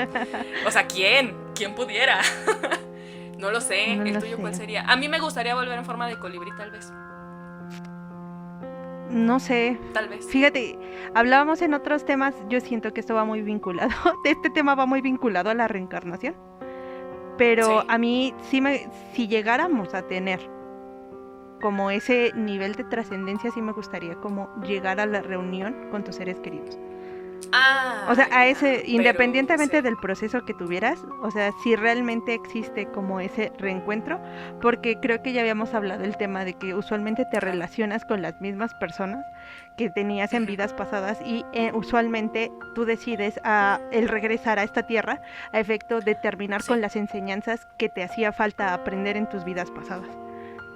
O sea, ¿quién? ¿Quién pudiera? No lo sé. No ¿El lo tuyo sé. cuál sería? A mí me gustaría volver en forma de colibrí, tal vez. No sé. Tal vez. Fíjate, hablábamos en otros temas, yo siento que esto va muy vinculado, este tema va muy vinculado a la reencarnación, pero Sí. a mí si llegáramos a tener como ese nivel de trascendencia, sí me gustaría como llegar a la reunión con tus seres queridos. O sea, a ese, independientemente sí. del proceso que tuvieras, o sea, si realmente existe como ese reencuentro, porque creo que ya habíamos hablado el tema de que usualmente te Claro. relacionas con las mismas personas que tenías en Ujú. vidas pasadas y usualmente tú decides el regresar a esta tierra a efecto de terminar con Sí. las enseñanzas que te hacía falta aprender en tus vidas pasadas.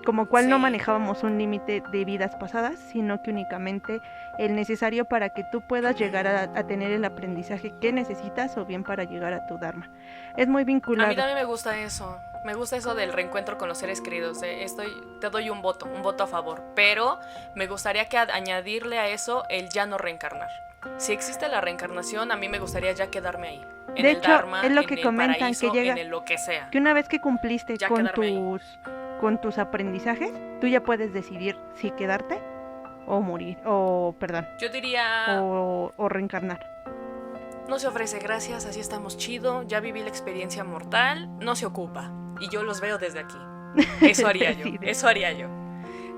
Como cual no Sí. manejábamos un límite de vidas pasadas, sino que únicamente el necesario para que tú puedas llegar a tener el aprendizaje que necesitas o bien para llegar a tu Dharma. Es muy A mí vinculado. también me gusta eso. Me gusta eso del reencuentro con los seres queridos. Te doy un voto a favor. Pero me gustaría que añadirle a eso el ya no reencarnar. Si existe la reencarnación, a mí me gustaría ya quedarme ahí. En De el hecho, Dharma, es lo en que el comentan, paraíso, que en el lo que sea. una vez que cumpliste Ya con quedarme ahí. tus aprendizajes, tú ya puedes decidir si quedarte o morir, Yo diría, o reencarnar. no se ofrece, gracias, así estamos chido, ya viví la experiencia mortal, no se ocupa. Y yo los veo desde aquí. Eso haría yo, Decide. eso haría yo.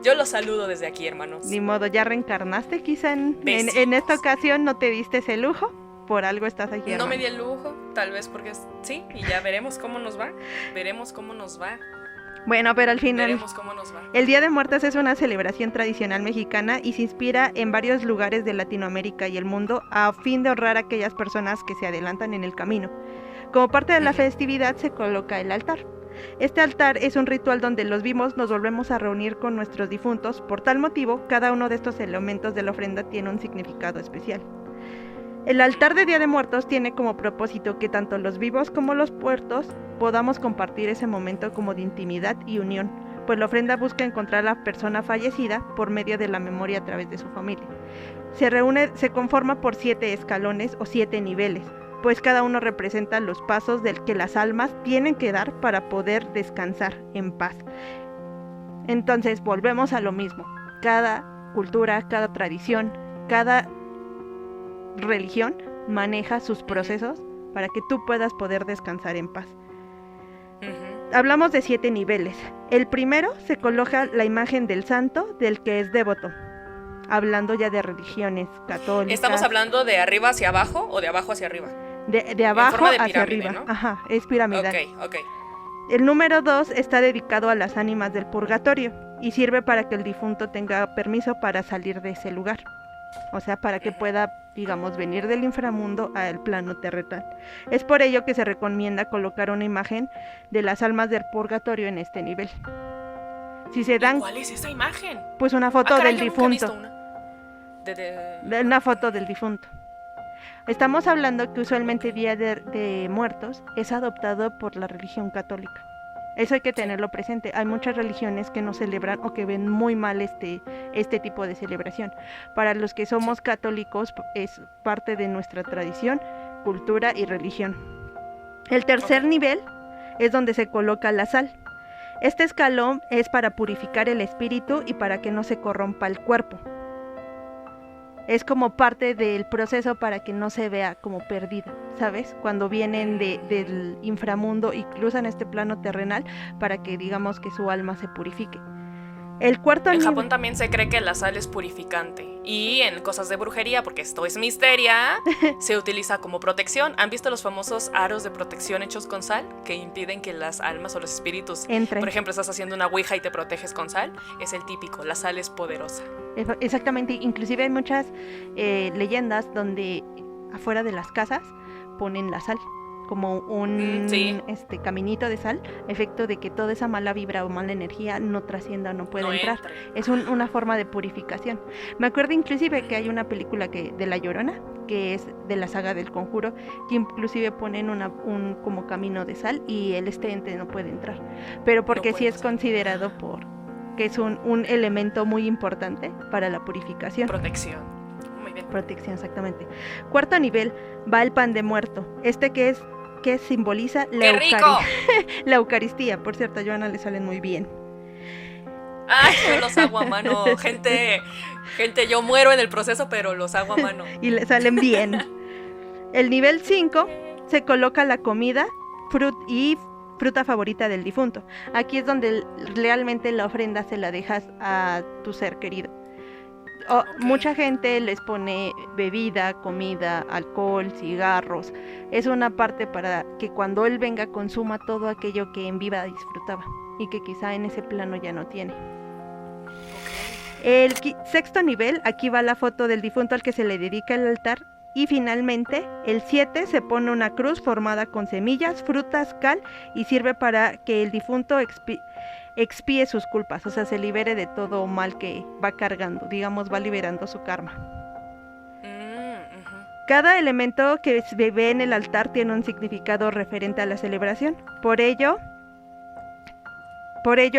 Yo los saludo desde aquí, hermanos. Ni modo, ya reencarnaste, quizá en Besitos. esta ocasión no te diste ese lujo, por algo estás aquí. No hermano. me di el lujo, tal vez porque sí, y ya veremos cómo nos va. Veremos cómo nos va. Bueno, pero al final, Veremos cómo nos va. el Día de Muertos es una celebración tradicional mexicana y se inspira en varios lugares de Latinoamérica y el mundo a fin de honrar a aquellas personas que se adelantan en el camino. Como parte de la festividad se coloca el altar. Este altar es un ritual donde los vivos nos volvemos a reunir con nuestros difuntos. Por tal motivo, cada uno de estos elementos de la ofrenda tiene un significado especial. El altar de Día de Muertos tiene como propósito que tanto los vivos como los muertos podamos compartir ese momento como de intimidad y unión, pues la ofrenda busca encontrar a la persona fallecida por medio de la memoria a través de su familia. Se conforma por 7 escalones o 7 niveles, pues cada uno representa los pasos del que las almas tienen que dar para poder descansar en paz. Entonces volvemos a lo mismo. Cada cultura, cada tradición, cada religión maneja sus procesos para que tú puedas poder descansar en paz. Hablamos de 7 niveles. El primero se coloca la imagen del santo del que es devoto. Hablando ya de religiones católicas. ¿Estamos hablando de arriba hacia abajo o de abajo hacia arriba? De abajo forma de hacia pirámide, arriba. ¿no? Ajá, es piramidal. Ok. El número 2 está dedicado a las ánimas del purgatorio y sirve para que el difunto tenga permiso para salir de ese lugar. O sea, para que pueda, digamos, venir del inframundo al plano terrenal. Es por ello que se recomienda colocar una imagen de las almas del purgatorio en este nivel. Si se dan, ¿Cuál es esa imagen? pues una foto caray, del yo nunca he difunto. visto una. Una foto del difunto. Estamos hablando que usualmente Día de Muertos es adoptado por la religión católica. Eso hay que tenerlo presente. Hay muchas religiones que no celebran o que ven muy mal este tipo de celebración. Para los que somos católicos es parte de nuestra tradición, cultura y religión. El tercer nivel es donde se coloca la sal. Este escalón es para purificar el espíritu y para que no se corrompa el cuerpo. Es como parte del proceso para que no se vea como perdida, ¿sabes? Cuando vienen del inframundo y cruzan este plano terrenal para que digamos que su alma se purifique. El cuarto En nivel... Japón también se cree que la sal es purificante. Y en cosas de brujería, porque esto es misteria, se utiliza como protección. ¿Han visto los famosos aros de protección hechos con sal? Que impiden que las almas o los espíritus entren. Por ejemplo, estás haciendo una ouija y te proteges con sal. Es el típico, la sal es poderosa. Exactamente, inclusive hay muchas leyendas donde afuera de las casas ponen la sal como un Sí. caminito de sal, efecto de que toda esa mala vibra o mala energía no trascienda, no pueda No entrar. entra. Es una forma de purificación. Me acuerdo inclusive que hay una película de La Llorona, que es de la saga del Conjuro, que inclusive ponen un como camino de sal y el ente no puede entrar. Pero porque No sí puede es pasar. considerado que es un elemento muy importante para la purificación. Protección. Muy bien. Protección, exactamente. Cuarto nivel va el pan de muerto. Que simboliza ¡Qué rico! la Eucaristía. Por cierto, a Joana le salen muy bien. Ay, yo los hago a mano. Gente, yo muero en el proceso, pero los hago a mano. Y le salen bien. El nivel 5 se coloca la comida y fruta favorita del difunto. Aquí es donde realmente la ofrenda se la dejas a tu ser querido. Mucha gente les pone bebida, comida, alcohol, cigarros. Es una parte para que cuando él venga consuma todo aquello que en vida disfrutaba y que quizá en ese plano ya no tiene. El sexto nivel, aquí va la foto del difunto al que se le dedica el altar. Y finalmente, el 7 se pone una cruz formada con semillas, frutas, cal y sirve para que el difunto expíe sus culpas, o sea, se libere de todo mal que va cargando, digamos, va liberando su karma. Cada elemento que se ve en el altar tiene un significado referente a la celebración. Por ello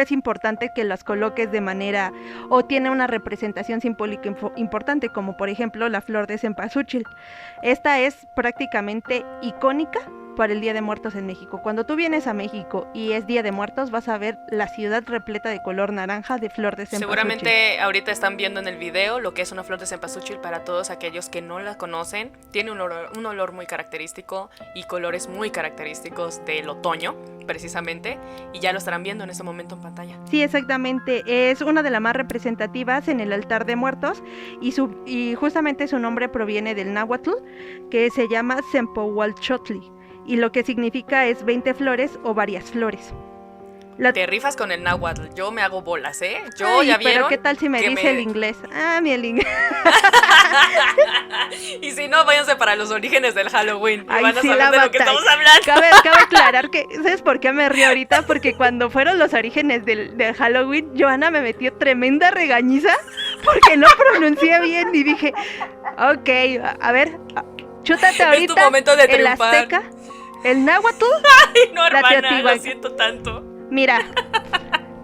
es importante que las coloques de manera o tiene una representación simbólica importante, como por ejemplo la flor de cempasúchil. Esta es prácticamente icónica para el Día de Muertos en México. Cuando tú vienes a México y es Día de Muertos, vas a ver la ciudad repleta de color naranja de flor de cempasúchil. Seguramente ahorita están viendo en el video lo que es una flor de cempasúchil. Para todos aquellos que no la conocen, tiene un olor muy característico y colores muy característicos del otoño, precisamente, y ya lo estarán viendo en este momento en pantalla. Sí, exactamente, es una de las más representativas en el altar de muertos y justamente su nombre proviene del náhuatl, que se llama Sempohualchotli, y lo que significa es 20 flores o varias flores. Te rifas con el náhuatl, yo me hago bolas, ¿eh? Ya vieron. Pero ¿qué tal si me dice el inglés? El inglés. Y si no, váyanse para los orígenes del Halloween. Y van a sí, saber de lo que estamos hablando. Cabe aclarar que, ¿sabes por qué me río ahorita? Porque cuando fueron los orígenes del Halloween, Joana me metió tremenda regañiza porque no pronuncié bien y dije, ok, a ver, chútate ahorita. Es tu momento de triunfar. El azteca, el náhuatl, ay, no, hermana, lo siento tanto. Mira,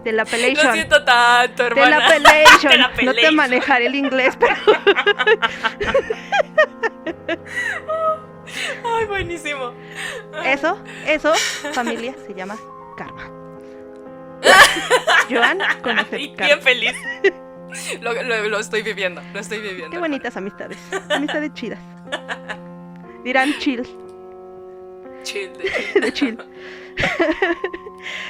de la Appellation. Lo siento tanto, hermana. De la Appellation. No te manejaré el inglés, pero... Ay, buenísimo. Eso, familia, se llama karma. Joan conoce el karma. Bien feliz. Lo estoy viviendo, Qué bonitas amistades. Amistades chidas. Dirán chill. De chill.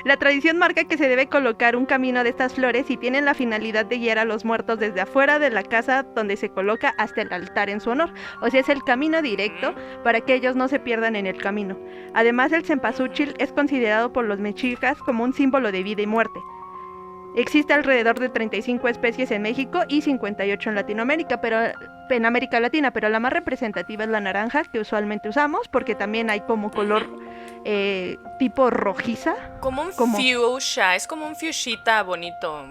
La tradición marca que se debe colocar un camino de estas flores y tienen la finalidad de guiar a los muertos desde afuera de la casa donde se coloca hasta el altar en su honor. O sea, es el camino directo para que ellos no se pierdan en el camino. Además, el cempasúchil es considerado por los mexicas como un símbolo de vida y muerte. Existe alrededor de 35 especies en México y 58 en Latinoamérica, en América Latina, pero la más representativa es la naranja, que usualmente usamos, porque también hay como color tipo rojiza. Como un fuchsia, es como un fuchsita bonito.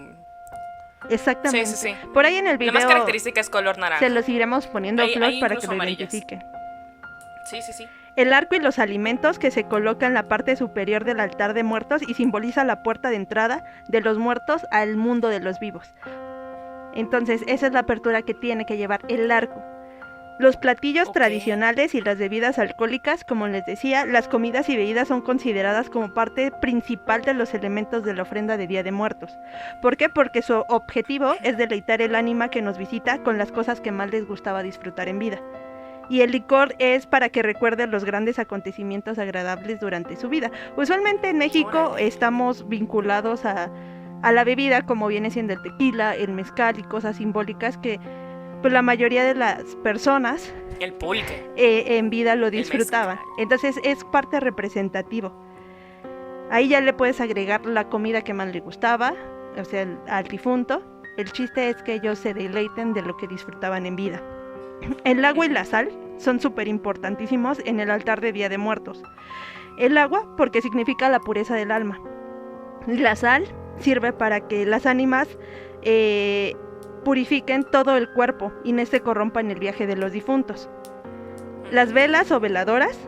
Exactamente. Sí. Por ahí en el video. La más característica es color naranja. Se los iremos poniendo flores para que lo identifiquen. Sí. El arco y los alimentos que se colocan en la parte superior del altar de muertos y simboliza la puerta de entrada de los muertos al mundo de los vivos. Entonces, esa es la apertura que tiene que llevar el arco. Los platillos tradicionales y las bebidas alcohólicas, como les decía, las comidas y bebidas son consideradas como parte principal de los elementos de la ofrenda de Día de Muertos. ¿Por qué? Porque su objetivo es deleitar el ánima que nos visita con las cosas que más les gustaba disfrutar en vida. Y el licor es para que recuerden los grandes acontecimientos agradables durante su vida. Usualmente en México estamos vinculados a la bebida, como viene siendo el tequila, el mezcal y cosas simbólicas que pues la mayoría de las personas el pulque en vida lo disfrutaban. Entonces es parte representativo. Ahí ya le puedes agregar la comida que más le gustaba, o sea, al difunto. El chiste es que ellos se deleiten de lo que disfrutaban en vida. El agua y la sal son súper importantísimos en el altar de Día de Muertos. El agua, porque significa la pureza del alma. La sal sirve para que las ánimas purifiquen todo el cuerpo y no se corrompan en el viaje de los difuntos. Las velas o veladoras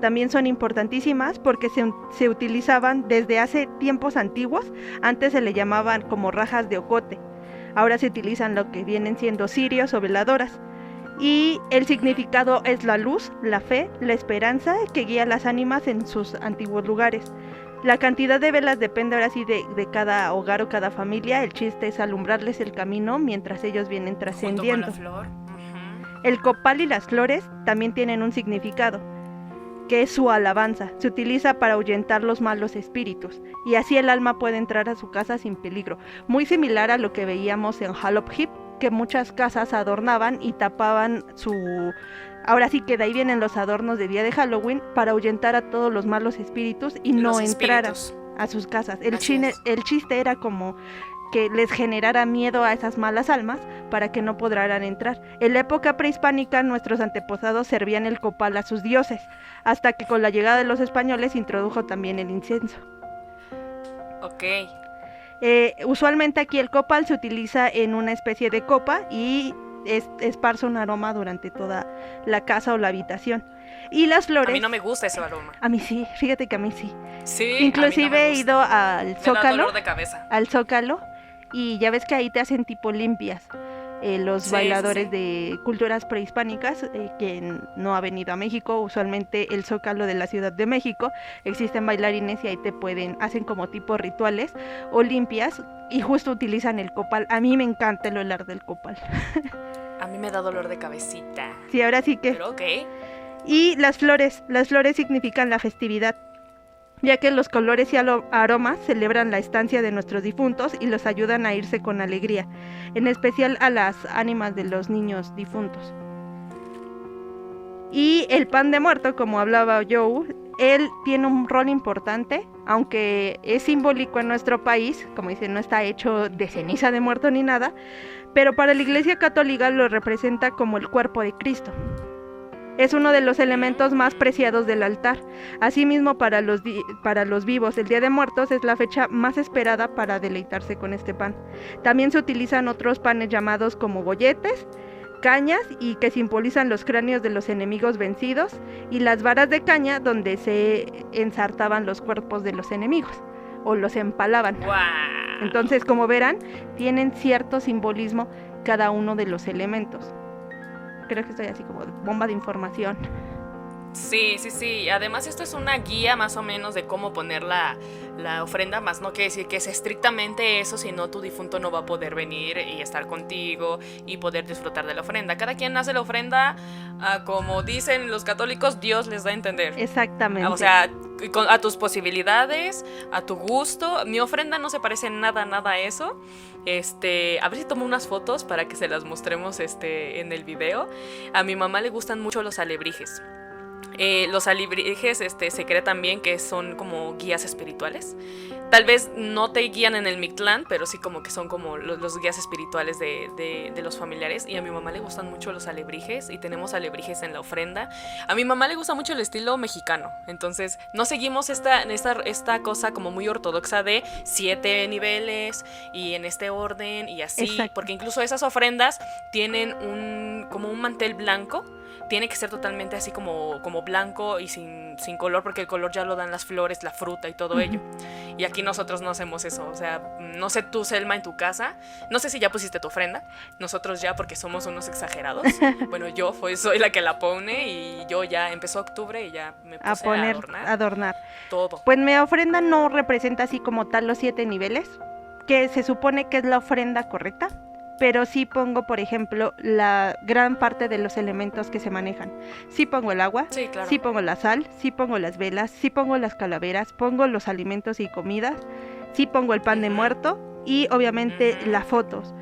también son importantísimas porque se utilizaban desde hace tiempos antiguos. Antes se le llamaban como rajas de ocote. Ahora se utilizan lo que vienen siendo cirios o veladoras. Y el significado es la luz, la fe, la esperanza que guía a las ánimas en sus antiguos lugares. La cantidad de velas depende ahora sí de cada hogar o cada familia. El chiste es alumbrarles el camino mientras ellos vienen trascendiendo. Junto con la flor. El copal y las flores también tienen un significado, que es su alabanza. Se utiliza para ahuyentar los malos espíritus y así el alma puede entrar a su casa sin peligro. Muy similar a lo que veíamos en Halloween Heap, que muchas casas adornaban y tapaban su... Ahora sí que de ahí vienen los adornos de día de Halloween para ahuyentar a todos los malos espíritus y no entraran a sus casas. El chiste era como que les generara miedo a esas malas almas para que no podrán entrar. En la época prehispánica nuestros antepasados servían el copal a sus dioses, hasta que con la llegada de los españoles introdujo también el incienso. Ok. Usualmente aquí el copal se utiliza en una especie de copa y esparce un aroma durante toda la casa o la habitación. Y las flores... A mí no me gusta ese aroma. A mí sí, fíjate que a mí sí. Sí, inclusive he ido al Zócalo. Me da dolor de cabeza. Al Zócalo y ya ves que ahí te hacen tipo limpias. Los bailadores de culturas prehispánicas, quien no ha venido a México, usualmente el Zócalo de la Ciudad de México, existen bailarines y ahí hacen como tipo rituales o limpias y justo utilizan el copal. A mí me encanta el olor del copal. A mí me da dolor de cabecita. Sí, ahora sí que... Pero ok. Y las flores significan la festividad, ya que los colores y aromas celebran la estancia de nuestros difuntos y los ayudan a irse con alegría, en especial a las ánimas de los niños difuntos. Y el pan de muerto, como hablaba Joe, él tiene un rol importante, aunque es simbólico en nuestro país, como dicen, no está hecho de ceniza de muerto ni nada, pero para la Iglesia Católica lo representa como el cuerpo de Cristo. Es uno de los elementos más preciados del altar. Asimismo, para los vivos, el Día de Muertos es la fecha más esperada para deleitarse con este pan. También se utilizan otros panes llamados como golletes, cañas y que simbolizan los cráneos de los enemigos vencidos, y las varas de caña donde se ensartaban los cuerpos de los enemigos o los empalaban. ¡Wow! Entonces, como verán, tienen cierto simbolismo cada uno de los elementos. Creo que estoy así como bomba de información. Sí. Además esto es una guía más o menos de cómo poner la ofrenda, más no quiere decir que es estrictamente eso, sino tu difunto no va a poder venir y estar contigo y poder disfrutar de la ofrenda. Cada quien hace la ofrenda como dicen los católicos, Dios les da a entender. Exactamente. O sea, a tus posibilidades, a tu gusto. Mi ofrenda no se parece nada a eso. A ver si tomo unas fotos para que se las mostremos en el video. A mi mamá le gustan mucho los alebrijes. Los alebrijes se cree también que son como guías espirituales. Tal vez no te guían en el Mictlán, pero sí como que son como los guías espirituales de los familiares. Y a mi mamá le gustan mucho los alebrijes y tenemos alebrijes en la ofrenda. A mi mamá le gusta mucho el estilo mexicano, entonces no seguimos esta cosa como muy ortodoxa de 7 niveles y en este orden y así. Exacto. Porque incluso esas ofrendas tienen como un mantel blanco. Tiene que ser totalmente así como blanco y sin color, porque el color ya lo dan las flores, la fruta y todo ello. Y aquí nosotros no hacemos eso. O sea, no sé tú, Selma, en tu casa, no sé si ya pusiste tu ofrenda. Nosotros ya, porque somos unos exagerados. Bueno, yo soy la que la pone y yo ya empezó octubre y ya me puse a adornar todo. Pues mi ofrenda no representa así como tal los 7 niveles, que se supone que es la ofrenda correcta. Pero sí pongo, por ejemplo, la gran parte de los elementos que se manejan. Sí pongo el agua, sí, claro. Sí pongo la sal, sí pongo las velas, sí pongo las calaveras, pongo los alimentos y comidas, sí pongo el pan de muerto y obviamente las fotos.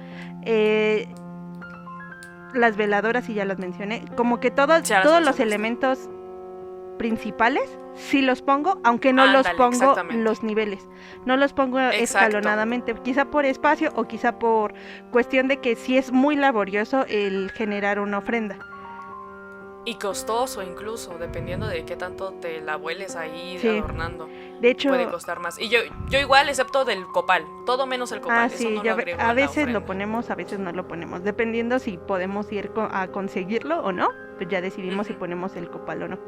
Las veladoras, y ya las mencioné. Como que todos los elementos principales sí los pongo, aunque no los pongo los niveles, no los pongo escalonadamente, quizá por espacio o quizá por cuestión de que sí es muy laborioso el generar una ofrenda. Y costoso incluso, dependiendo de qué tanto te la vueles ahí adornando. De hecho, puede costar más. Y yo igual, excepto del copal, todo menos el copal. Sí, eso no lo agrego a a veces la lo ponemos, a veces no lo ponemos, dependiendo si podemos ir a conseguirlo o no, pues ya decidimos si ponemos el copal o no.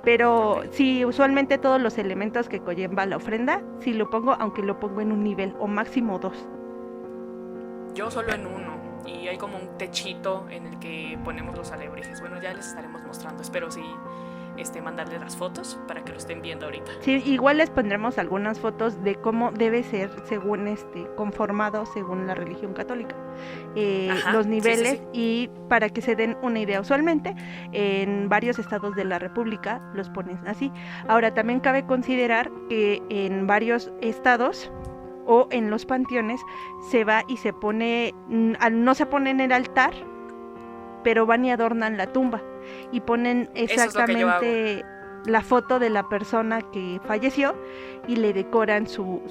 Pero sí, usualmente todos los elementos que conlleva la ofrenda, sí lo pongo, aunque lo pongo en un nivel o máximo 2. Yo solo en uno. Y hay como un techito en el que ponemos los alebrijes. Bueno, ya les estaremos mostrando. Espero sí mandarles las fotos para que lo estén viendo ahorita. Sí, igual les pondremos algunas fotos de cómo debe ser según conformado según la religión católica. Los niveles, y para que se den una idea, usualmente en varios estados de la República los ponen así. Ahora también cabe considerar que en varios estados o en los panteones se va y se pone, no se pone en el altar, pero van y adornan la tumba y ponen exactamente la foto de la persona que falleció y le decoran su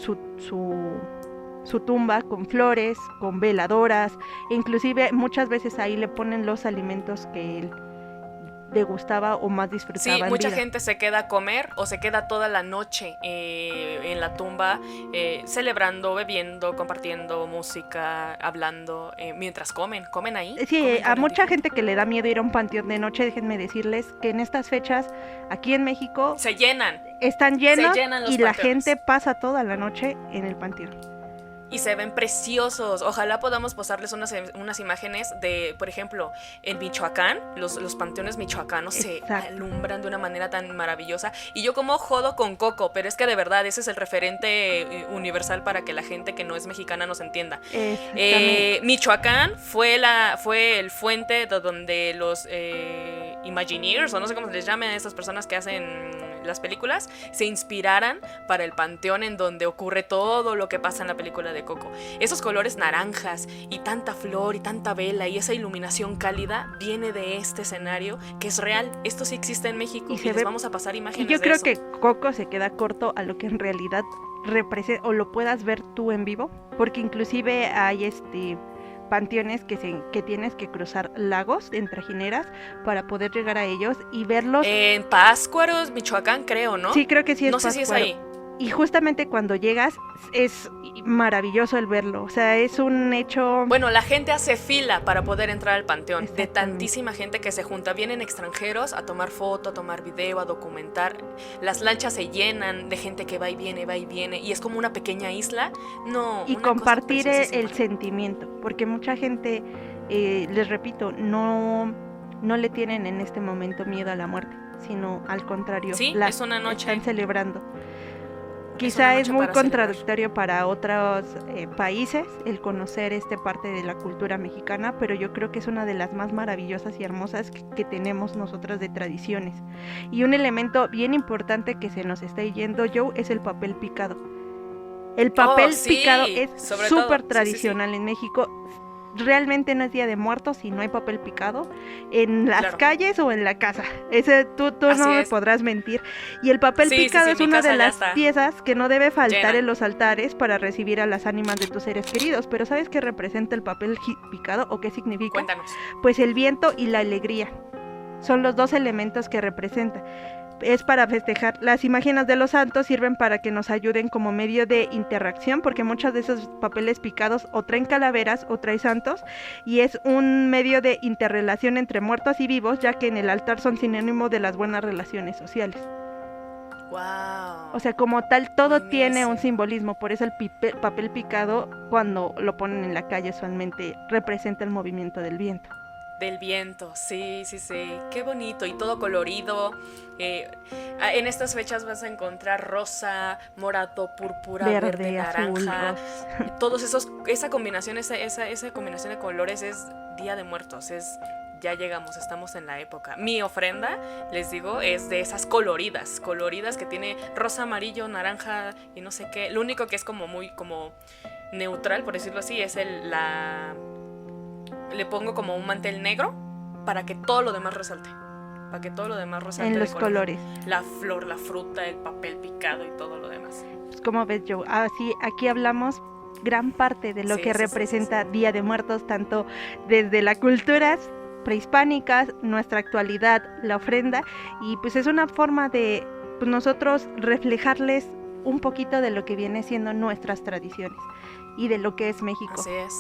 tumba con flores, con veladoras, e inclusive muchas veces ahí le ponen los alimentos que él le gustaba o más disfrutaba. Sí, mucha gente se queda a comer o se queda toda la noche en la tumba celebrando, bebiendo, compartiendo música, hablando, mientras comen ahí. Sí, comen a mucha gente que le da miedo ir a un panteón de noche, déjenme decirles que en estas fechas aquí en México se llenan. Están llenos y panteones. La gente pasa toda la noche en el panteón. Y se ven preciosos. Ojalá podamos posarles unas imágenes de, por ejemplo, en Michoacán, los panteones michoacanos se alumbran de una manera tan maravillosa. Y yo como jodo con Coco, pero es que de verdad ese es el referente universal para que la gente que no es mexicana nos entienda. Michoacán fue el fuente de donde los Imagineers, o no sé cómo se les llaman a estas personas que hacen las películas, se inspiraran para el panteón en donde ocurre todo lo que pasa en la película de Coco. Esos colores naranjas y tanta flor y tanta vela y esa iluminación cálida viene de este escenario que es real. Esto sí existe en México y les vamos a pasar imágenes de eso. Y yo creo que Coco se queda corto a lo que en realidad representa, o lo puedas ver tú en vivo, porque inclusive hay panteones que tienes que cruzar lagos en trajineras para poder llegar a ellos y verlos. En Pátzcuaro, Michoacán, creo, ¿no? Sí, creo que sí es Pátzcuaro. No sé si es ahí. Y justamente cuando llegas es maravilloso el verlo, o sea, es un hecho... Bueno, la gente hace fila para poder entrar al panteón, de tantísima gente que se junta. Vienen extranjeros a tomar foto, a tomar video, a documentar. Las lanchas se llenan de gente que va y viene, y es como una pequeña isla. Y compartir el sentimiento, porque mucha gente, les repito, no le tienen en este momento miedo a la muerte, sino al contrario, sí, es una noche. Están celebrando. Quizá es muy contradictorio para otros países el conocer parte de la cultura mexicana, pero yo creo que es una de las más maravillosas y hermosas que tenemos nosotros de tradiciones. Y un elemento bien importante que se nos está yendo, Joe, es el papel picado. El papel picado es súper tradicional en México. Realmente no es Día de Muertos si no hay papel picado en las calles o en la casa. Tú no me podrás mentir. Y el papel picado es una de las piezas que no debe faltar en los altares para recibir a las ánimas de tus seres queridos. Pero ¿sabes qué representa el papel picado o qué significa? Cuéntanos. Pues el viento y la alegría. Son los dos elementos que representa. Es para festejar. Las imágenes de los santos sirven para que nos ayuden como medio de interacción, porque muchos de esos papeles picados o traen calaveras o traen santos, y es un medio de interrelación entre muertos y vivos, ya que en el altar son sinónimo de las buenas relaciones sociales. Wow. O sea, como tal, todo tiene un simbolismo. Por eso el papel picado, cuando lo ponen en la calle, usualmente representa el movimiento del viento. Del viento, sí, qué bonito y todo colorido. En estas fechas vas a encontrar rosa, morado, púrpura, verde, naranja, azul, todos esa combinación de colores es Día de Muertos, ya llegamos, estamos en la época. Mi ofrenda, les digo, es de esas coloridas que tiene rosa, amarillo, naranja y no sé qué. Lo único que es como muy neutral, por decirlo así, es le pongo como un mantel negro para que todo lo demás resalte. En los colores. La flor, la fruta, el papel picado y todo lo demás. Pues como ves, Joe, así aquí hablamos gran parte de lo que representa Día de Muertos, tanto desde la cultura prehispánicas, nuestra actualidad, la ofrenda, y pues es una forma de pues, nosotros reflejarles un poquito de lo que viene siendo nuestras tradiciones y de lo que es México. Así es.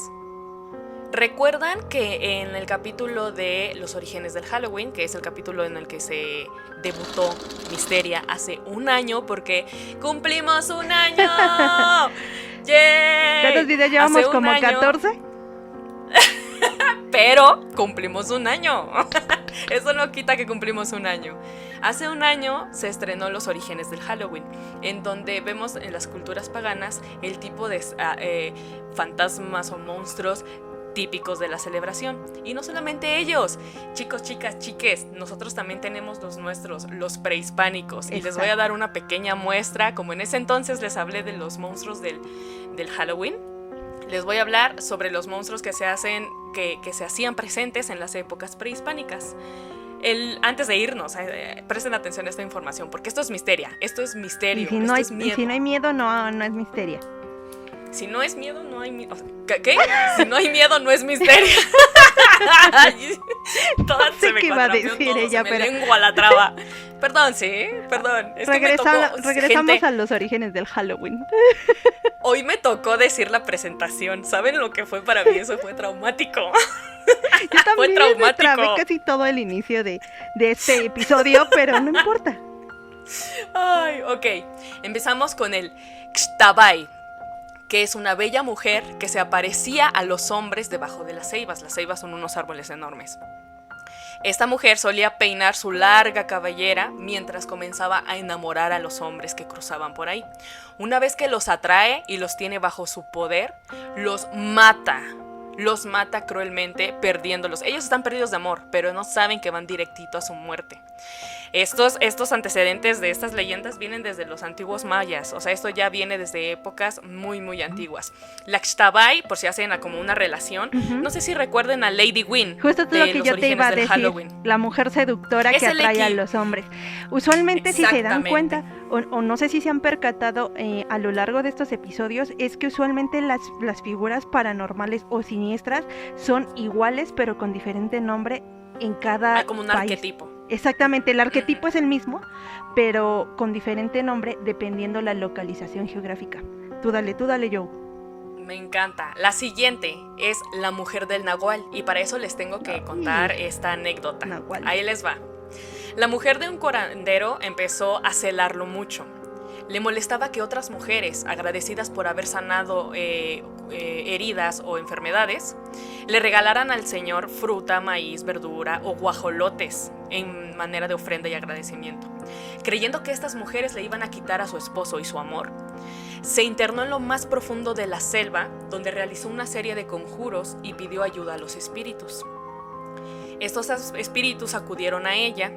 ¿Recuerdan que en el capítulo de los orígenes del Halloween, que es el capítulo en el que se debutó Misteria hace un año, porque cumplimos un año? ¡Yay! ¿Cuántos videos llevamos? ¿Como año, 14? Pero cumplimos un año. Eso no quita que cumplimos un año. Hace un año se estrenó Los orígenes del Halloween, en donde vemos en las culturas paganas el tipo de fantasmas o monstruos típicos de la celebración. Y no solamente ellos, chicos, chicas, chiques, nosotros también tenemos los nuestros, los prehispánicos. Y les voy a dar una pequeña muestra. Como en ese entonces les hablé de los monstruos del Halloween, les voy a hablar sobre los monstruos que se hacían presentes en las épocas prehispánicas. Antes de irnos, presten atención a esta información, porque esto es misterio. Y si no hay miedo, no es misterio. Si no es miedo, no hay miedo. ¿Qué? Si no hay miedo, no es misterio. No sé qué iba a decir ella, pero... lengua la traba. Perdón. Es regresamos a los orígenes del Halloween. Hoy me tocó decir la presentación. ¿Saben lo que fue para mí? Eso fue traumático. Yo también me trabé casi todo el inicio de este episodio, pero no importa. Ay, ok. Empezamos con el Xtabay, que es una bella mujer que se aparecía a los hombres debajo de las ceibas. Las ceibas son unos árboles enormes. Esta mujer solía peinar su larga cabellera mientras comenzaba a enamorar a los hombres que cruzaban por ahí. Una vez que los atrae y los tiene bajo su poder, los mata cruelmente, perdiéndolos. Ellos están perdidos de amor, pero no saben que van directito a su muerte. Estos antecedentes de estas leyendas vienen desde los antiguos mayas, o sea, esto ya viene desde épocas muy, muy antiguas. La Xtabay, por si hacen como una relación, no sé si recuerden a Lady Gwyn. Justo todo lo que yo te iba a decir, Halloween. La mujer seductora que atrae a los hombres. Usualmente, si se dan cuenta, o no sé si se han percatado a lo largo de estos episodios, es que usualmente las figuras paranormales o siniestras son iguales, pero con diferente nombre en cada como un país. Arquetipo. Exactamente, el arquetipo es el mismo, pero con diferente nombre dependiendo la localización geográfica. Tú dale, Joe. Me encanta. La siguiente es la mujer del Nahual, y para eso les tengo que contar esta anécdota. Nahual. Ahí les va. La mujer de un curandero empezó a celarlo mucho. Le molestaba que otras mujeres, agradecidas por haber sanado heridas o enfermedades, le regalaran al señor fruta, maíz, verdura o guajolotes en manera de ofrenda y agradecimiento. Creyendo que estas mujeres le iban a quitar a su esposo y su amor, se internó en lo más profundo de la selva, donde realizó una serie de conjuros y pidió ayuda a los espíritus. Estos espíritus acudieron a ella.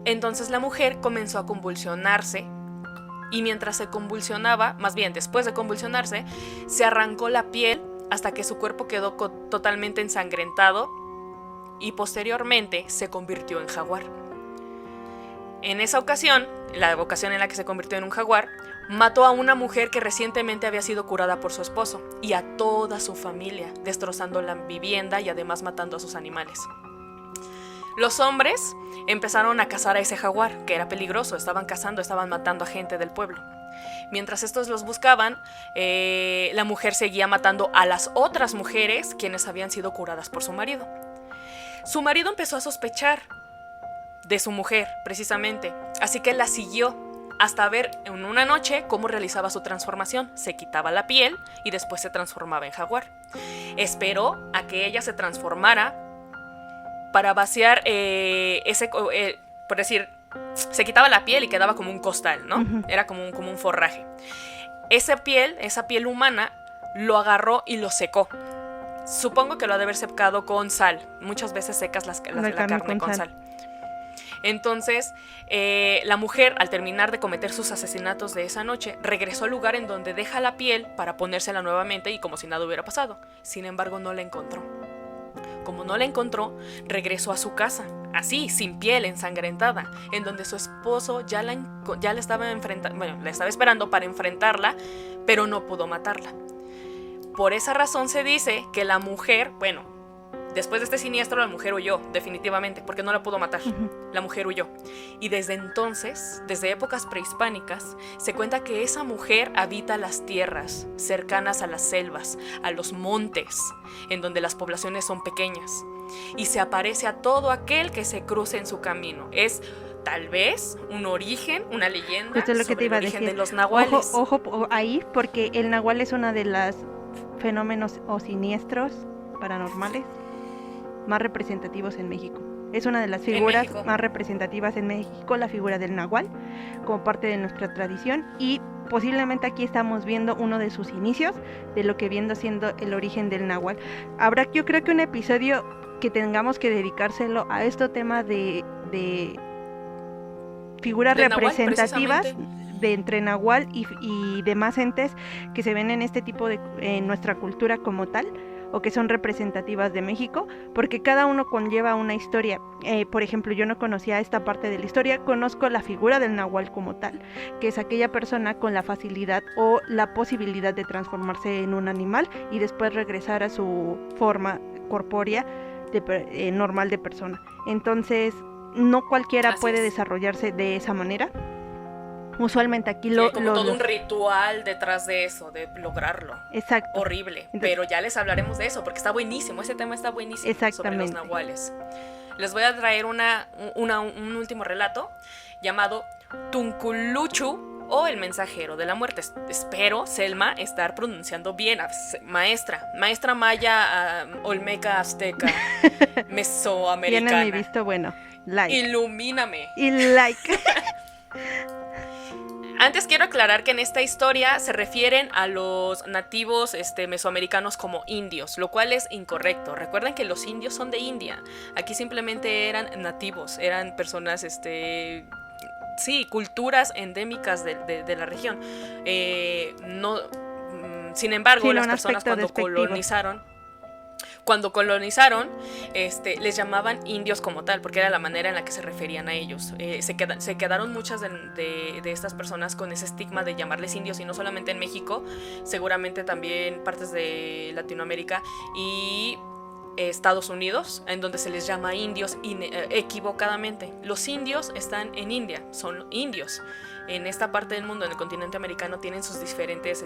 Entonces la mujer comenzó a convulsionarse, y mientras se convulsionaba, más bien después de convulsionarse, se arrancó la piel hasta que su cuerpo quedó totalmente ensangrentado, y posteriormente se convirtió en jaguar. En esa ocasión, la ocasión en la que se convirtió en un jaguar, mató a una mujer que recientemente había sido curada por su esposo y a toda su familia, destrozando la vivienda y además matando a sus animales. Los hombres empezaron a cazar a ese jaguar, que era peligroso. Estaban matando a gente del pueblo. Mientras estos los buscaban, la mujer seguía matando a las otras mujeres quienes habían sido curadas por su marido. Su marido empezó a sospechar de su mujer, precisamente, así que la siguió hasta ver en una noche cómo realizaba su transformación. Se quitaba la piel y después se transformaba en jaguar. Esperó a que ella se transformara para vaciar por decir, se quitaba la piel y quedaba como un costal, ¿no? Uh-huh. Era como un forraje. Esa piel humana lo agarró y lo secó. Supongo que lo ha de haber secado con sal. Muchas veces secas la carne con sal. Entonces, la mujer, al terminar de cometer sus asesinatos de esa noche, regresó al lugar en donde deja la piel para ponérsela nuevamente y como si nada hubiera pasado. Sin embargo, no la encontró. Como no la encontró, regresó a su casa, así, sin piel, ensangrentada, en donde su esposo ya la estaba la estaba esperando para enfrentarla, pero no pudo matarla. Por esa razón se dice que la mujer, Después de este siniestro, la mujer huyó, definitivamente, porque no la pudo matar. La mujer huyó. Y desde entonces, desde épocas prehispánicas, se cuenta que esa mujer habita las tierras cercanas a las selvas, a los montes, en donde las poblaciones son pequeñas. Y se aparece a todo aquel que se cruce en su camino. Es tal vez un origen, una leyenda Esto es lo que te iba a el origen decir. de los nahuales. Ojo ahí, porque el nahual es uno de los fenómenos o siniestros paranormales más representativos en México. Es una de las figuras más representativas en México, la figura del nahual, como parte de nuestra tradición, y posiblemente aquí estamos viendo uno de sus inicios, de lo que viendo siendo el origen del nahual. Habrá, yo creo que un episodio que tengamos que dedicárselo a este tema de figuras representativas de entre nahual y demás entes que se ven en este tipo de en nuestra cultura como tal, o que son representativas de México, porque cada uno conlleva una historia. Por ejemplo, yo no conocía esta parte de la historia, conozco la figura del nahual como tal, que es aquella persona con la facilidad o la posibilidad de transformarse en un animal y después regresar a su forma corpórea normal de persona. Entonces, no cualquiera puede desarrollarse de esa manera. Usualmente aquí todo un ritual detrás de eso, de lograrlo. Exacto. Horrible. Entonces, pero ya les hablaremos de eso, porque está buenísimo, ese tema está buenísimo. Sobre los nahuales. Les voy a traer un último relato llamado Tunculuchu o el mensajero de la muerte. Espero, Selma, estar pronunciando bien. Maestra maya, olmeca, azteca, mesoamericana. Tiene mi visto bueno. Like. Ilumíname. Y like. Antes quiero aclarar que en esta historia se refieren a los nativos mesoamericanos como indios, lo cual es incorrecto. Recuerden que los indios son de India. Aquí simplemente eran nativos, eran personas, culturas endémicas de la región. Sin embargo, las personas cuando colonizaron, les llamaban indios como tal, porque era la manera en la que se referían a ellos. Se quedaron muchas de estas personas con ese estigma de llamarles indios, y no solamente en México, seguramente también partes de Latinoamérica y Estados Unidos, en donde se les llama indios equivocadamente. Los indios están en India, son indios. En esta parte del mundo, en el continente americano, tienen sus diferentes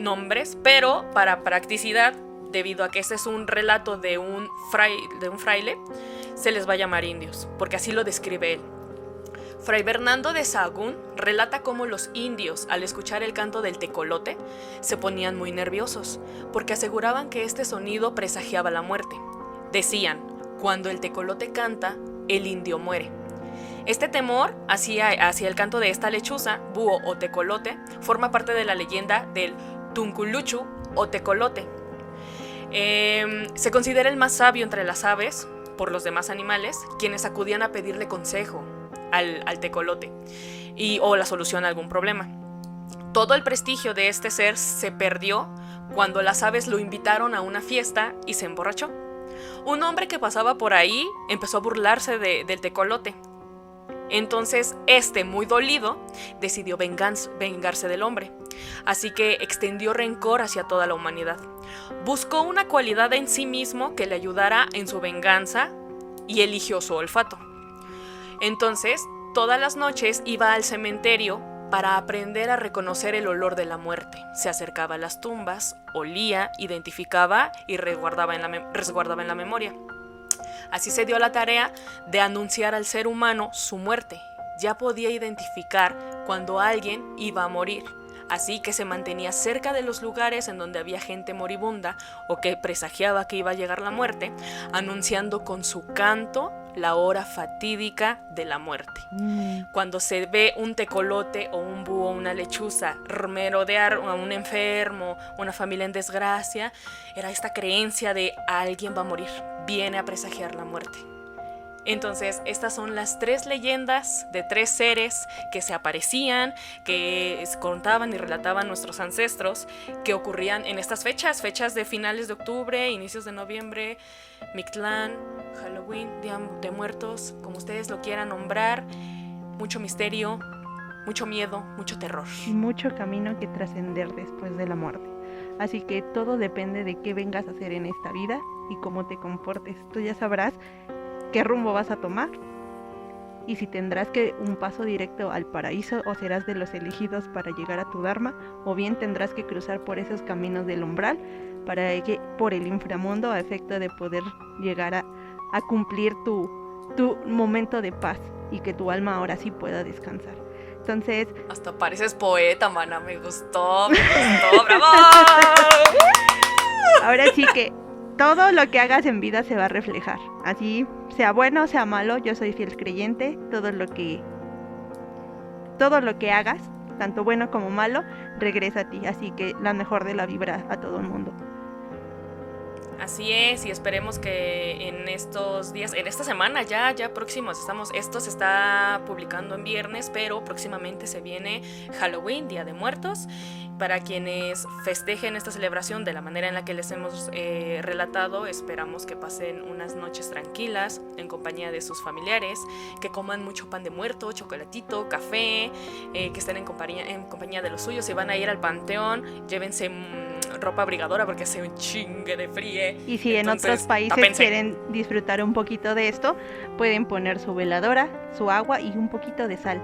nombres, pero para practicidad, debido a que este es un relato de un fraile, se les va a llamar indios, porque así lo describe él. Fray Bernardo de Sahagún relata cómo los indios, al escuchar el canto del tecolote, se ponían muy nerviosos, porque aseguraban que este sonido presagiaba la muerte. Decían, cuando el tecolote canta, el indio muere. Este temor hacia el canto de esta lechuza, búho o tecolote, forma parte de la leyenda del Tunculuchu o tecolote. Se considera el más sabio entre las aves por los demás animales, quienes acudían a pedirle consejo al tecolote o la solución a algún problema. Todo el prestigio de este ser se perdió cuando las aves lo invitaron a una fiesta y se emborrachó. Un hombre que pasaba por ahí empezó a burlarse del tecolote. Entonces muy dolido, decidió vengarse del hombre, así que extendió rencor hacia toda la humanidad. Buscó una cualidad en sí mismo que le ayudara en su venganza y eligió su olfato. Entonces, todas las noches iba al cementerio para aprender a reconocer el olor de la muerte. Se acercaba a las tumbas, olía, identificaba y resguardaba en la memoria. Así se dio la tarea de anunciar al ser humano su muerte. Ya podía identificar cuando alguien iba a morir. Así que se mantenía cerca de los lugares en donde había gente moribunda o que presagiaba que iba a llegar la muerte, anunciando con su canto la hora fatídica de la muerte. Cuando se ve un tecolote o un búho, una lechuza, merodear a un enfermo, una familia en desgracia, era esta creencia de alguien va a morir, viene a presagiar la muerte. Entonces, estas son las 3 leyendas de 3 seres que se aparecían, que contaban y relataban nuestros ancestros, que ocurrían en estas fechas de finales de octubre, inicios de noviembre, Mictlán, Halloween, Día de Muertos, como ustedes lo quieran nombrar. Mucho misterio, mucho miedo, mucho terror. Y mucho camino que trascender después de la muerte. Así que todo depende de qué vengas a hacer en esta vida y cómo te comportes. Tú ya sabrás qué rumbo vas a tomar y si tendrás que un paso directo al paraíso o serás de los elegidos para llegar a tu Dharma, o bien tendrás que cruzar por esos caminos del umbral para que por el inframundo a efecto de poder llegar a cumplir tu momento de paz y que tu alma ahora sí pueda descansar. Entonces... Hasta pareces poeta, mana, me gustó, ¡bravo! Ahora sí que todo lo que hagas en vida se va a reflejar. Así, sea bueno, sea malo, yo soy fiel creyente. Todo lo que hagas, tanto bueno como malo, regresa a ti. Así que la mejor de la vibra a todo el mundo. Así es, y esperemos que en estos días, en esta semana ya próximos, esto se está publicando en viernes, pero próximamente se viene Halloween, Día de Muertos. Para quienes festejen esta celebración de la manera en la que les hemos relatado, esperamos que pasen unas noches tranquilas en compañía de sus familiares, que coman mucho pan de muerto, chocolatito, café, que estén en compañía de los suyos. Si van a ir al panteón, llévense ropa abrigadora porque hace un chingue de frío. Y si en otros países quieren disfrutar un poquito de esto, pueden poner su veladora, su agua y un poquito de sal.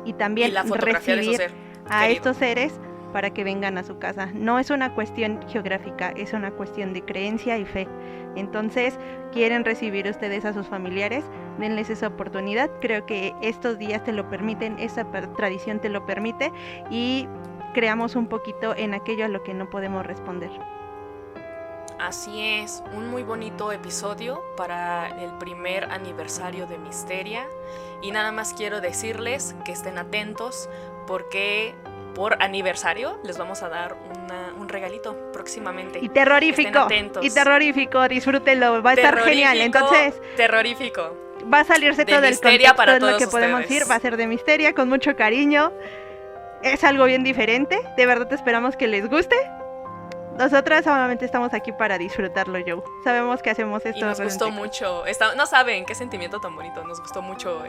Y también recibir a estos seres para que vengan a su casa. No es una cuestión geográfica, es una cuestión de creencia y fe. Entonces, quieren recibir ustedes a sus familiares, denles esa oportunidad. Creo que estos días te lo permiten, esa tradición te lo permite, y creamos un poquito en aquello a lo que no podemos responder. Así es, un muy bonito episodio para el primer aniversario de Misteria. Y nada más quiero decirles que estén atentos porque por aniversario les vamos a dar un regalito próximamente. Y terrorífico, disfrútenlo, va a estar genial. Entonces, terrorífico. Va a salirse de todo el contexto para de todos lo que ustedes. podemos decir, va a ser de Misteria, con mucho cariño. Es algo bien diferente, de verdad esperamos que les guste. Nosotras solamente estamos aquí para disfrutarlo, Joe. Sabemos que hacemos esto. Y nos gustó mucho. No saben qué sentimiento tan bonito. Nos gustó mucho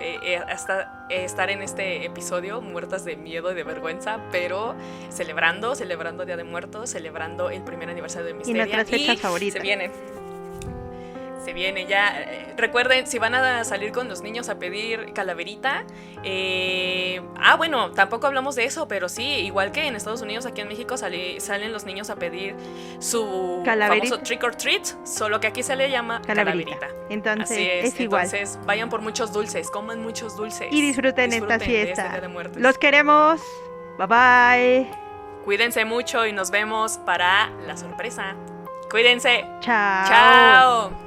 hasta estar en este episodio muertas de miedo y de vergüenza, pero celebrando Día de Muertos, celebrando el primer aniversario de Misteria. Y nuestras fechas favoritas. Se viene ya. Recuerden, si van a salir con los niños a pedir calaverita. Bueno, tampoco hablamos de eso, pero sí, igual que en Estados Unidos, aquí en México salen los niños a pedir su famoso trick or treat, solo que aquí se le llama calaverita. Entonces, es igual. Entonces, vayan por muchos dulces, coman muchos dulces. Y disfruten esta fiesta. Los queremos. Bye bye. Cuídense mucho y nos vemos para la sorpresa. Cuídense. Chao. Chao.